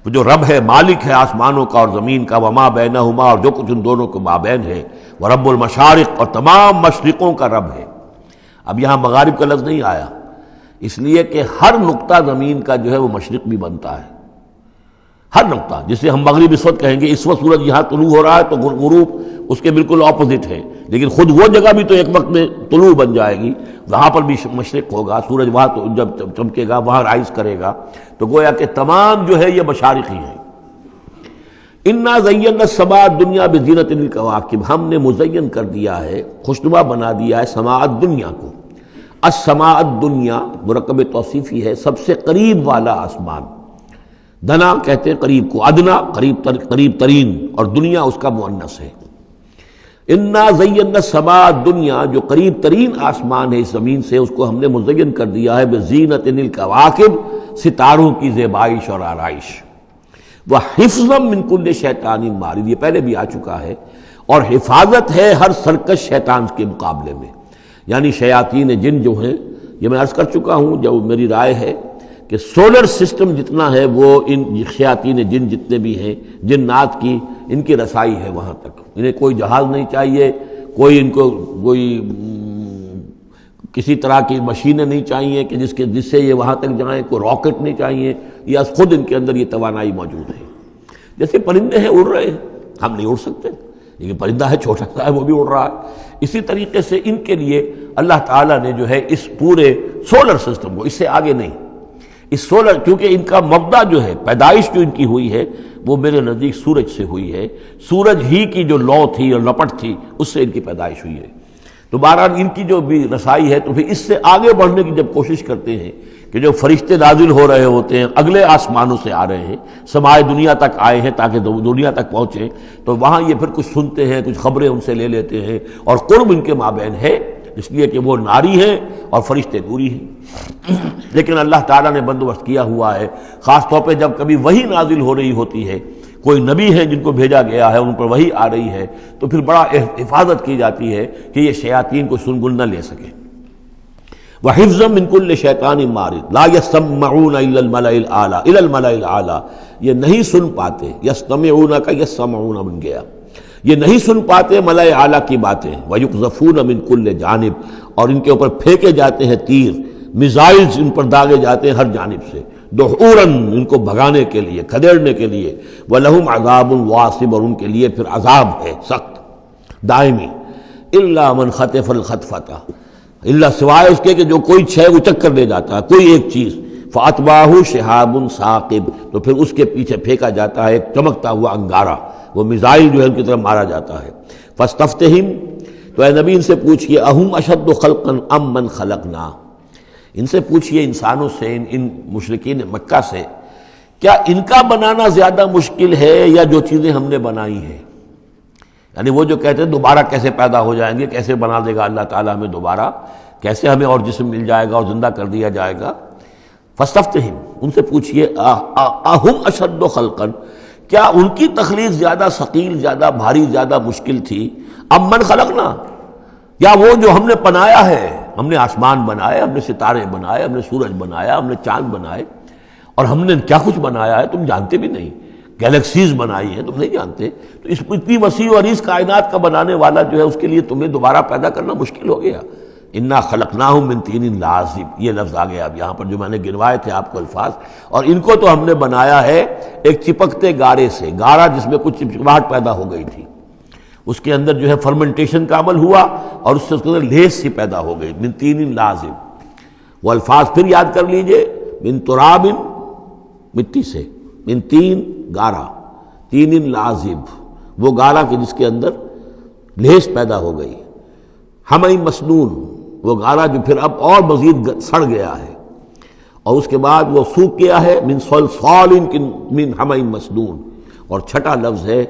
وہ جو رب ہے، مالک ہے آسمانوں کا اور زمین کا، وما بینہما، اور جو کچھ ان دونوں کے مابین ہے، ورب المشارق، اور تمام مشرقوں کا رب ہے۔ اب یہاں مغارب کا لفظ نہیں آیا، اس لیے کہ ہر نقطہ زمین کا جو ہے وہ مشرق بھی بنتا ہے، ہر نقطہ، جسے ہم مغرب اس وقت کہیں گے، اس وقت سورج یہاں طلوع ہو رہا ہے تو غروب اس کے بالکل اپوزٹ ہے، لیکن خود وہ جگہ بھی تو ایک وقت میں طلوع بن جائے گی، وہاں پر بھی مشرق ہوگا، سورج وہاں تو جب چمکے گا وہاں رائز کرے گا، تو گویا کہ تمام جو ہے یہ مشارق ہی ہیں۔ انا زینا السماء الدنیا بزینۃ الکواکب، ہم نے مزین کر دیا ہے، خوشنما بنا دیا ہے سماء الدنیا کو۔ السماء الدنیا مرکب توصیفی ہے، سب سے قریب والا آسمان، دنا کہتے ہیں قریب کو، ادنا قریب ترین، اور دنیا اس کا مؤنث ہے۔ انا زینا السماء الدنیا، جو قریب ترین آسمان ہے اس زمین سے، اس کو ہم نے مزین کر دیا ہے بزینۃ الکواکب، ستاروں کی زیبائش اور آرائش، وحفظا من کل شیطان مارد، یہ پہلے بھی آ چکا ہے، اور حفاظت ہے ہر سرکش شیطان کے مقابلے میں، یعنی شیاطین جن جو ہیں، یہ میں عرض کر چکا ہوں، جو میری رائے ہے کہ سولر سسٹم جتنا ہے وہ ان شیاطین جن جتنے بھی ہیں، جنات کی، ان کی رسائی ہے وہاں تک، انہیں کوئی جہاز نہیں چاہیے، کوئی ان کو کوئی کسی طرح کی مشینیں نہیں چاہیے کہ جس سے یہ وہاں تک جائیں، کوئی راکٹ نہیں چاہیے، یا خود ان کے اندر یہ توانائی موجود ہے۔ جیسے پرندے ہیں، اڑ رہے ہیں، ہم نہیں اڑ سکتے، لیکن پرندہ ہے چھوٹا سا ہے، وہ بھی اڑ رہا ہے۔ اسی طریقے سے ان کے لیے اللہ تعالیٰ نے جو ہے اس پورے سولر سسٹم کو، اس سے آگے نہیں، اس سولر، کیونکہ ان کا مبدا جو ہے، پیدائش جو ان کی ہوئی ہے وہ میرے نزدیک سورج سے ہوئی ہے، سورج ہی کی جو لو تھی اور لپٹ تھی اس سے ان کی پیدائش ہوئی ہے، تو بہرحال ان کی جو بھی رسائی ہے، تو پھر اس سے آگے بڑھنے کی جب کوشش کرتے ہیں کہ جو فرشتے نازل ہو رہے ہوتے ہیں، اگلے آسمانوں سے آ رہے ہیں، سمائے دنیا تک آئے ہیں تاکہ دنیا تک پہنچیں، تو وہاں یہ پھر کچھ سنتے ہیں، کچھ خبریں ان سے لے لیتے ہیں، اور قرب ان کے مابین ہے، اس لیے کہ وہ ناری ہیں اور فرشتے نوری ہیں۔ لیکن اللہ تعالیٰ نے بندوبست کیا ہوا ہے، خاص طور پہ جب کبھی وحی نازل ہو رہی ہوتی ہے، کوئی نبی ہیں جن کو بھیجا گیا ہے، ان پر وحی آ رہی ہے، تو پھر بڑا حفاظت کی جاتی ہے کہ یہ شیاطین کو سنگل نہ لے سکے۔ وحفظا من کل شیطان مارد لا یسمعون الا الملأ الاعلی الی الملأ الاعلی، یہ نہیں سن پاتے، یستمعون کا یسمعون بن گیا، یہ نہیں سن پاتے ملأ اعلی کی باتیں۔ ویقذفون من کل جانب، اور ان کے اوپر پھینکے جاتے ہیں تیر، میزائلز ان پر داغے جاتے ہیں ہر جانب سے، دحوراً ان کو بھگانے کے لیے، کھدیڑنے کے لیے۔ وَلَهُمْ عَذَابٌ وَاصِبٌ، اور ان کے لیے پھر عذاب ہے سخت دائمی۔ إِلَّا مَنْ خَطَفَ الْخَطْفَةَ، اللہ سوائے اس کے کہ جو کوئی شے اچک کر لے جاتا ہے، کوئی ایک چیز، فَأَتْبَعَهُ شِهَابٌ ثَاقِبٌ، تو پھر اس کے پیچھے پھینکا جاتا ہے ایک چمکتا ہوا انگارہ، وہ میزائل جو ہے ان کی طرف مارا جاتا ہے۔ فَاسْتَفْتِهِمْ، تو اے نبی ان سے پوچھئے، أَهُمْ أَشَدُّ خَلْقًا أَمْ مَنْ خَلَقْنَا، ان سے پوچھئے انسانوں سے، ان مشرکین مکہ سے، کیا ان کا بنانا زیادہ مشکل ہے یا جو چیزیں ہم نے بنائی ہیں؟ یعنی وہ جو کہتے ہیں دوبارہ کیسے پیدا ہو جائیں گے، کیسے بنا دے گا اللہ تعالیٰ ہمیں دوبارہ، کیسے ہمیں اور جسم مل جائے گا اور زندہ کر دیا جائے گا۔ فاستفتہم، ان سے پوچھئے اہم اشد خلقا، کیا ان کی تخلیق زیادہ ثقیل، زیادہ بھاری، زیادہ مشکل تھی، ام من خلقنا، یا وہ جو ہم نے بنایا ہے، ہم نے آسمان بنائے، ہم نے ستارے بنائے، ہم نے سورج بنایا، ہم نے چاند بنائے، اور ہم نے کیا کچھ بنایا ہے تم جانتے بھی نہیں، گیلیکسیز بنائی ہیں تم نہیں جانتے، تو اس اتنی وسیع اور اس کائنات کا بنانے والا جو ہے اس کے لیے تمہیں دوبارہ پیدا کرنا مشکل ہو گیا۔ انا خلقناہم من طین لازب، یہ لفظ آ گیا اب یہاں پر جو میں نے گنوائے تھے آپ کو الفاظ، اور ان کو تو ہم نے بنایا ہے ایک چپکتے گارے سے، گارا جس میں کچھ چپچپاہٹ پیدا ہو گئی تھی، اس کے اندر جو ہے فرمنٹیشن کا عمل ہوا اور اس سے اس کے اندر لیس سی پیدا ہو گئی، من طین لازب۔ وہ الفاظ پھر یاد کر لیجئے، من تراب، مٹی سے، من تین گارا، تین لازب، وہ گارا کہ جس کے اندر لیس پیدا ہو گئی، ہمئی مسنون، وہ گارا جو پھر اب اور مزید سڑ گیا ہے، اور اس کے بعد وہ سوکھ گیا ہے، من صلصال من ہمئی مسنون، اور چھٹا لفظ ہے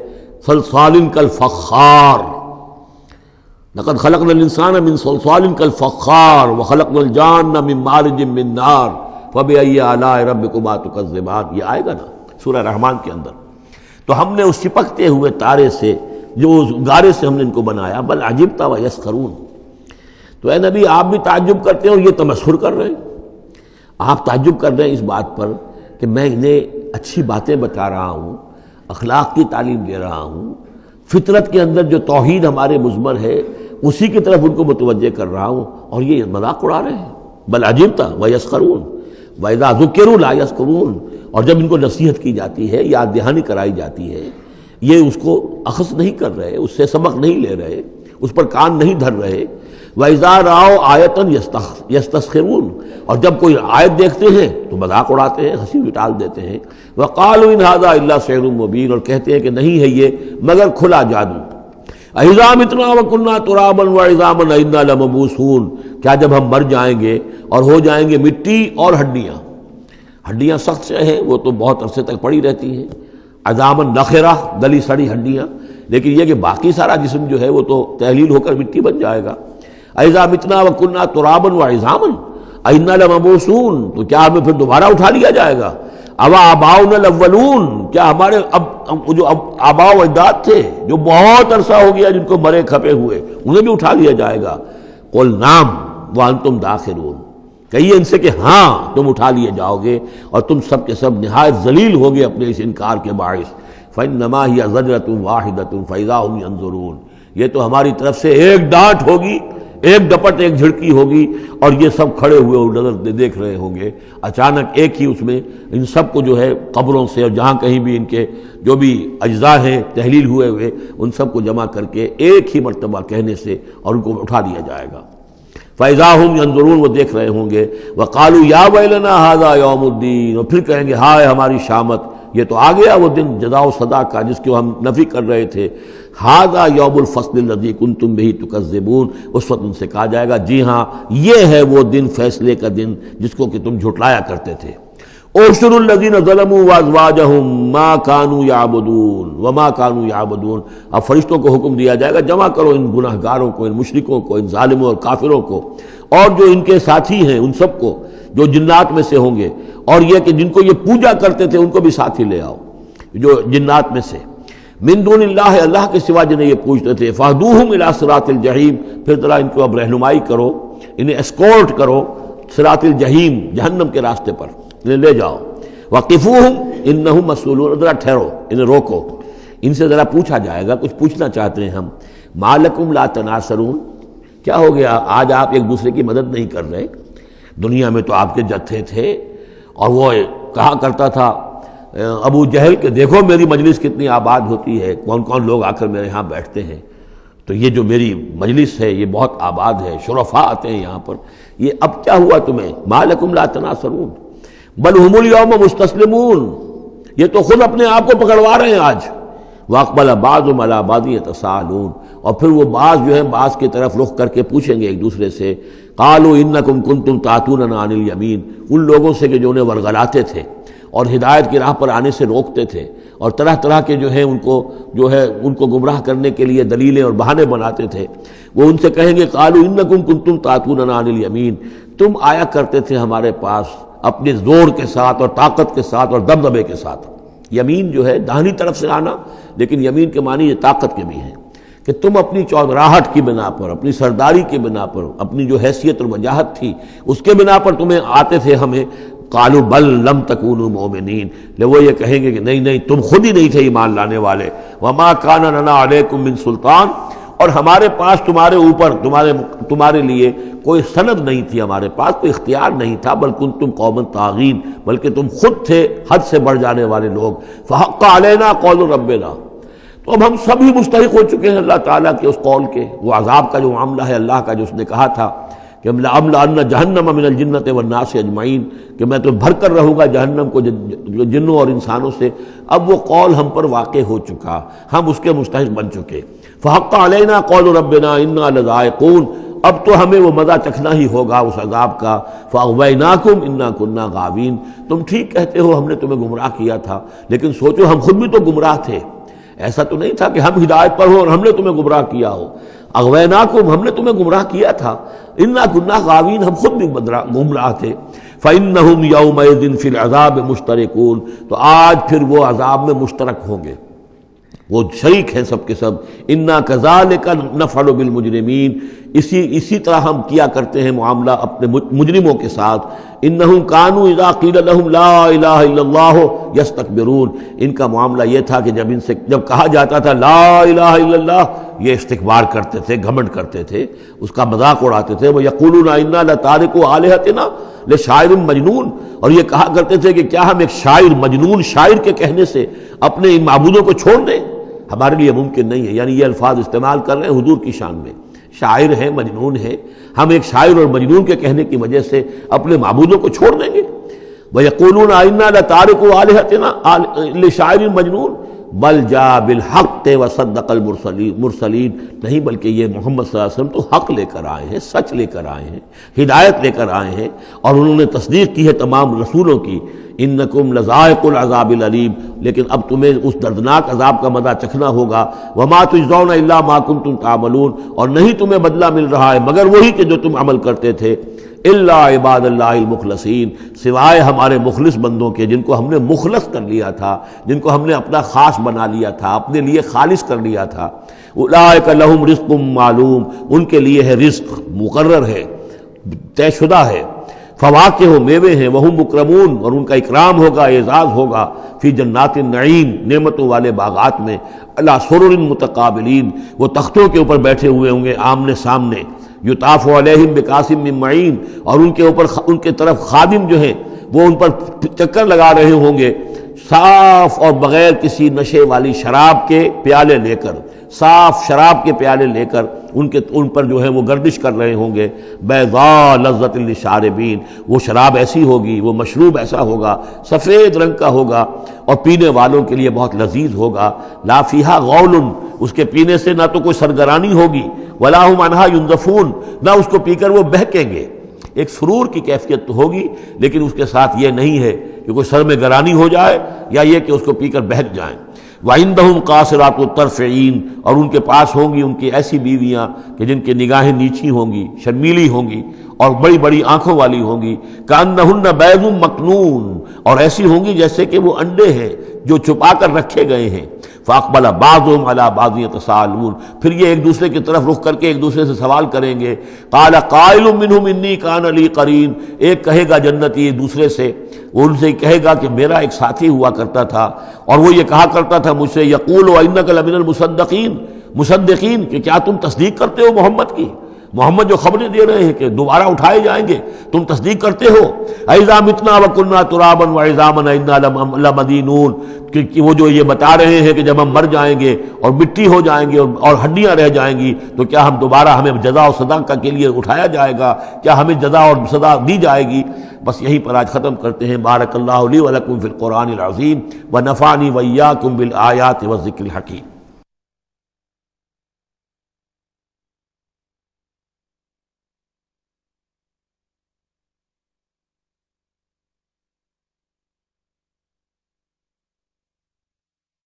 صلصال کالفخار، لقد خلقنا الانسان من صلصال کالفخار وخلقنا الجان من مارج من نار فبأي آلاء ربكما تكذبان، یہ آئے گا نا سورہ رحمان کے اندر۔ تو ہم نے اس چپکتے ہوئے تارے سے، جو اس گارے سے ہم نے ان کو بنایا، بل عجبت ویسخرون، تو اے نبی آپ بھی تعجب کرتے ہیں اور یہ تمسخر کر رہے ہیں، آپ تعجب کر رہے ہیں اس بات پر کہ میں انہیں اچھی باتیں بتا رہا ہوں، اخلاق کی تعلیم دے رہا ہوں، فطرت کے اندر جو توحید ہمارے مضمر ہے اسی کی طرف ان کو متوجہ کر رہا ہوں، اور یہ مذاق اڑا رہے ہیں۔ بل عجبت ویسخرون وَإِذَا ذُكِّرُوا لَا يَذْكُرُونَ، اور جب ان کو نصیحت کی جاتی ہے، یاد دہانی کرائی جاتی ہے، یہ اس کو اخذ نہیں کر رہے، اس سے سبق نہیں لے رہے، اس پر کان نہیں دھر رہے۔ وَإِذَا رَأَوْا آیَةً يَسْتَسْخِرُونَ، اور جب کوئی آیت دیکھتے ہیں تو مذاق اڑاتے ہیں، ہنسی ٹال دیتے ہیں۔ وَقَالُوا إِنْ هَذَا إِلَّا سِحْرٌ مُبِينٌ، اور کہتے ہیں کہ نہیں ہے یہ مگر کھلا جادو۔ أَإِذَا مِتْنَا وَكُنَّا تُرَابًا وَعِظَامًا أَإِنَّا لَمَبْعُوثُونَ، کیا جب ہم مر جائیں گے اور ہو جائیں گے مٹی اور ہڈیاں، ہڈیاں سخت سے ہیں وہ تو بہت عرصے تک پڑی رہتی ہیں، عظامًا نخرہ، گلی سڑی ہڈیاں، لیکن یہ کہ باقی سارا جسم جو ہے وہ تو تحلیل ہو کر مٹی بن جائے گا۔ أَإِذَا مِتْنَا وَكُنَّا تُرَابًا وَعِظَامًا أَإِنَّا لَمَبْعُوثُونَ، تو کیا ہمیں پھر دوبارہ اٹھا لیا جائے گا؟ أَوَا آبَاؤُنَا الْأَوَّلُونَ، کیا ہمارے جو آباء و اجداد تھے جو بہت عرصہ ہو گیا جن کو مرے کھپے ہوئے، انہیں بھی اٹھا لیا جائے گا؟ قُلْ نَعَمْ وَأَنْتُمْ دَاخِرُونَ، کہیے ان سے کہ ہاں تم اٹھا لیے جاؤ گے، اور تم سب کے سب نہایت ذلیل ہوگے اپنے اس انکار کے باعث۔ فَإِنَّمَا هِيَ زَجْرَةٌ وَاحِدَةٌ فَإِذَا هُمْ يَنظُرُونَ، یہ تو ہماری طرف سے ایک ڈانٹ ہوگی، ایک ڈپٹ، ایک جھڑکی ہوگی، اور یہ سب کھڑے ہوئے نظر دیکھ رہے ہوں گے۔ اچانک ایک ہی اس میں ان سب کو جو ہے قبروں سے اور جہاں کہیں بھی ان کے جو بھی اجزاء ہیں تحلیل ہوئے ہوئے ان سب کو جمع کر کے ایک ہی مرتبہ کہنے سے اور ان کو اٹھا دیا جائے گا۔ فَإِذَا هُمْ يَنظُرُونَ، وہ دیکھ رہے ہوں گے۔ وَقَالُوا يَا وَيْلَنَا هَذَا يَوْمُ الدِّينِ، اور پھر کہیں گے ہائے ہماری شامت، یہ تو آ گیا وہ دن جزا و سزا کا جس کو ہم نفی کر رہے تھے۔ هَذَا يَوْمُ الْفَصْلِ الَّذِي كُنْتُمْ بِهِ تُكَذِّبُونَ، اس وقت ان سے کہا جائے گا جی ہاں یہ ہے وہ دن، فیصلے کا دن جس کو کہ تم جھٹلایا کرتے تھے۔ اُحْشُرُوا الَّذِينَ ظَلَمُوا وَأَزْوَاجَهُمْ مَا كَانُوا يَعْبُدُونَ وَمَا كَانُوا يَعْبُدُونَ، اب فرشتوں کو حکم دیا جائے گا جمع کرو ان گناہگاروں کو، ان مشرکوں کو، ان ظالموں اور کافروں کو، اور جو ان کے ساتھی ہیں ان سب کو جو جنات میں سے ہوں گے، اور یہ کہ جن کو یہ پوجا کرتے تھے ان کو بھی ساتھ ہی لے آؤ۔ جو جنات میں سے، من دون اللہ، اللہ کے سوا جنہیں یہ پوچھتے تھے، فاہدوہم الی صراط الجحیم، پھر ذرا ان کو اب رہنمائی کرو، انہیں اسکورٹ کرو صراط الجحیم، جہنم کے راستے پر انہیں لے جاؤ، وقفوہم انہم مسئولون، ذرا ٹھہرو، انہیں روکو، ان سے ذرا پوچھا جائے گا، کچھ پوچھنا چاہتے ہیں ہم، ما لکم لا تناصرون، کیا ہو گیا آج آپ ایک دوسرے کی مدد نہیں کر رہے؟ دنیا میں تو آپ کے جتھے تھے، اور وہ کہا کرتا تھا ابو جہل کہ دیکھو میری مجلس کتنی آباد ہوتی ہے، کون کون لوگ آ کر میرے ہاں بیٹھتے ہیں، تو یہ جو میری مجلس ہے یہ بہت آباد ہے، شرفاء آتے ہیں یہاں پر، یہ اب کیا ہوا تمہیں؟ ما لکم لا تناصرون بل ہم الیوم مستسلمون، یہ تو خود اپنے آپ کو پکڑوا رہے ہیں آج، واقبل بعضهم علی بعض یتساءلون، اور پھر وہ بعض جو ہے بعض کی طرف رخ کر کے پوچھیں گے ایک دوسرے سے، قالوا انکم کنتم تعتوننا عن الیمین، ان لوگوں سے کہ جو انہیں ورغلاتے تھے اور ہدایت کی راہ پر آنے سے روکتے تھے، اور طرح طرح کے جو ہے ان کو گمراہ کرنے کے لیے دلیلیں اور بہانے بناتے تھے، وہ ان سے کہیں گے قالوا انکم کنتم تعتوننا عن الیمین، تم آیا کرتے تھے ہمارے پاس اپنے زور کے ساتھ اور طاقت کے ساتھ اور دبدبے کے ساتھ۔ یمین جو ہے داہنی طرف سے آنا، لیکن یمین کے معنی یہ طاقت کے بھی ہیں، کہ تم اپنی چودراہٹ کی بنا پر، اپنی سرداری کی بنا پر، اپنی جو حیثیت اور وجاہت تھی اس کے بنا پر تمہیں آتے تھے ہمیں، قالوا بل لم تکونوا مؤمنین، وہ یہ کہیں گے کہ نہیں تم خود ہی نہیں تھے ایمان لانے والے، وما کان لنا علیکم من سلطان، اور ہمارے پاس تمہارے اوپر تمہارے لیے کوئی سند نہیں تھی، ہمارے پاس کوئی اختیار نہیں تھا، بل کنتم قوما طاغین، بلکہ تم خود تھے حد سے بڑھ جانے والے لوگ، فحق علینا قول ربنا، تو اب ہم سب ہی مستحق ہو چکے ہیں اللہ تعالیٰ کے اس قول کے، وہ عذاب کا جو معاملہ ہے اللہ کا، جو اس نے کہا تھا کہ لَأَمْلَأَنَّ جَهَنَّمَ مِنَ الْجِنَّةِ وَالنَّاسِ أَجْمَعِينَ، کہ میں تو بھر کر رہوں گا جہنم کو جنوں اور انسانوں سے، اب وہ قول ہم پر واقع ہو چکا، ہم اس کے مستحق بن چکے، فحق علینا قول ربنا انا لذائقون، اب تو ہمیں وہ مزہ چکھنا ہی ہوگا اس عذاب کا، فاغویناکم انا کنا غاوین، تم ٹھیک کہتے ہو ہم نے تمہیں گمراہ کیا تھا، لیکن سوچو ہم خود بھی تو گمراہ تھے، ایسا تو نہیں تھا کہ ہم ہدایت پر ہو اور ہم نے تمہیں گمراہ کیا ہو، اغویناکم، ہم نے تمہیں گمراہ کیا تھا، انا کنا غاوین، ہم خود بھی گمراہ تھے، فإنہم یومئذ فی العذاب مشترکون، تو آج پھر وہ عذاب میں مشترک ہوں گے، وہ شریک ہیں سب کے سب، انا کذالک نفعل بالمجرمین، اسی طرح ہم کیا کرتے ہیں معاملہ اپنے مجرموں کے ساتھ، انہم کانوا اذا قیل لهم لا الہ الا اللہ یستکبرون، ان کا معاملہ یہ تھا کہ جب کہا جاتا تھا لا الہ الا اللہ، یہ استکبار کرتے تھے، گھمنڈ کرتے تھے، اس کا مذاق اڑاتے تھے، وہ یقولون انا لتارکوا آلہتنا لشاعر مجنون، اور یہ کہا کرتے تھے کہ کیا ہم ایک شاعر مجنون شاعر کے کہنے سے اپنے ان معبودوں کو چھوڑ دیں، ہمارے لیے ممکن نہیں ہے، یعنی یہ الفاظ استعمال کر رہے ہیں حضور کی شان میں، شاعر ہے مجنون ہے، ہم ایک شاعر اور مجنون کے کہنے کی وجہ سے اپنے معبودوں کو چھوڑ دیں گے، وَيَقُولُونَ إِنَّا لَتَارِكُوا آلِهَتِنَا لِشَاعِرٍ مَجْنُونٍ بل جاء بالحق وصدق المرسلین، نہیں بلکہ یہ محمد صلی اللہ علیہ وسلم تو حق لے کر آئے ہیں، سچ لے کر آئے ہیں، ہدایت لے کر آئے ہیں، اور انہوں نے تصدیق کی ہے تمام رسولوں کی، انکم لذائق العذاب العلیم، لیکن اب تمہیں اس دردناک عذاب کا مزہ چکھنا ہوگا، وما تجزون الا ما کنتم تعملون، اور نہیں تمہیں بدلہ مل رہا ہے مگر وہی کہ جو تم عمل کرتے تھے، الا عباد اللہ المخلصین، سوائے ہمارے مخلص بندوں کے، جن کو ہم نے مخلص کر لیا تھا، جن کو ہم نے اپنا خاص بنا لیا تھا، اپنے لیے خالص کر لیا تھا، اولئک لہم رزق معلوم، ان کے لیے ہے رزق مقرر ہے، طے شدہ ہے، فواکہ ہو میوے ہیں، وہم مکرمون، اور ان کا اکرام ہوگا، اعزاز ہوگا، فی جنات النعیم، نعمتوں والے باغات میں، علی سرر متقابلین، وہ تختوں کے اوپر بیٹھے ہوئے ہوں گے آمنے سامنے، یطاف علیہم بکاس من معین، اور ان کے اوپر ان کے طرف خادم جو ہیں وہ ان پر چکر لگا رہے ہوں گے، صاف اور بغیر کسی نشے والی شراب کے پیالے لے کر، صاف شراب کے پیالے لے کر ان پر جو ہے وہ گردش کر رہے ہوں گے، بیضاء لذۃ للشاربین، وہ شراب ایسی ہوگی، وہ مشروب ایسا ہوگا، سفید رنگ کا ہوگا، اور پینے والوں کے لیے بہت لذیذ ہوگا، لا فیہا غول، اس کے پینے سے نہ تو کوئی سرگرانی ہوگی، ولا ہم عنہا ینزفون، نہ اس کو پی کر وہ بہکیں گے، ایک سرور کی کیفیت تو ہوگی، لیکن اس کے ساتھ یہ نہیں ہے کہ کوئی سر میں گرانی ہو جائے یا یہ کہ اس کو پی کر بہک جائیں، وَعِندَهُمْ قَاصِرَاتُ الطَّرْفِ عِین، اور ان کے پاس ہوں گی ان کی ایسی بیویاں کہ جن کی نگاہیں نیچی ہوں گی، شرمیلی ہوں گی اور بڑی بڑی آنکھوں والی ہوں گی، کأنہن بیض مکنون، اور ایسی ہوں گی جیسے کہ وہ انڈے ہیں جو چھپا کر رکھے گئے ہیں۔ فاقبل بعضهم على بعض يتساءلون، پھر یہ ایک دوسرے کی طرف رخ کر کے ایک دوسرے سے سوال کریں گے۔ قال قائل منهم انی کان لی قرین، ایک کہے گا جنتی ایک دوسرے سے، وہ ان سے کہے گا کہ میرا ایک ساتھی ہوا کرتا تھا اور وہ یہ کہا کرتا تھا مجھ سے، یقول وانک لمن المصدقین، مصدقین کہ کیا تم تصدیق کرتے ہو محمد کی، محمد جو خبریں دے رہے ہیں کہ دوبارہ اٹھائے جائیں گے، تم تصدیق کرتے ہو؟ اذا متنا وکنا ترابا وعظاما انا لمدینون، کہ وہ جو یہ بتا رہے ہیں کہ جب ہم مر جائیں گے اور مٹی ہو جائیں گے اور ہڈیاں رہ جائیں گی تو کیا ہم دوبارہ ہمیں جزا و سزا کے لیے اٹھایا جائے گا، کیا ہمیں جزا اور سزا دی جائے گی؟ بس یہیں پر آج ختم کرتے ہیں۔ بارک اللہ لی ولکم فی القرآن العظیم ونفعنی وإیاکم بالآیات والذکر الحکیم۔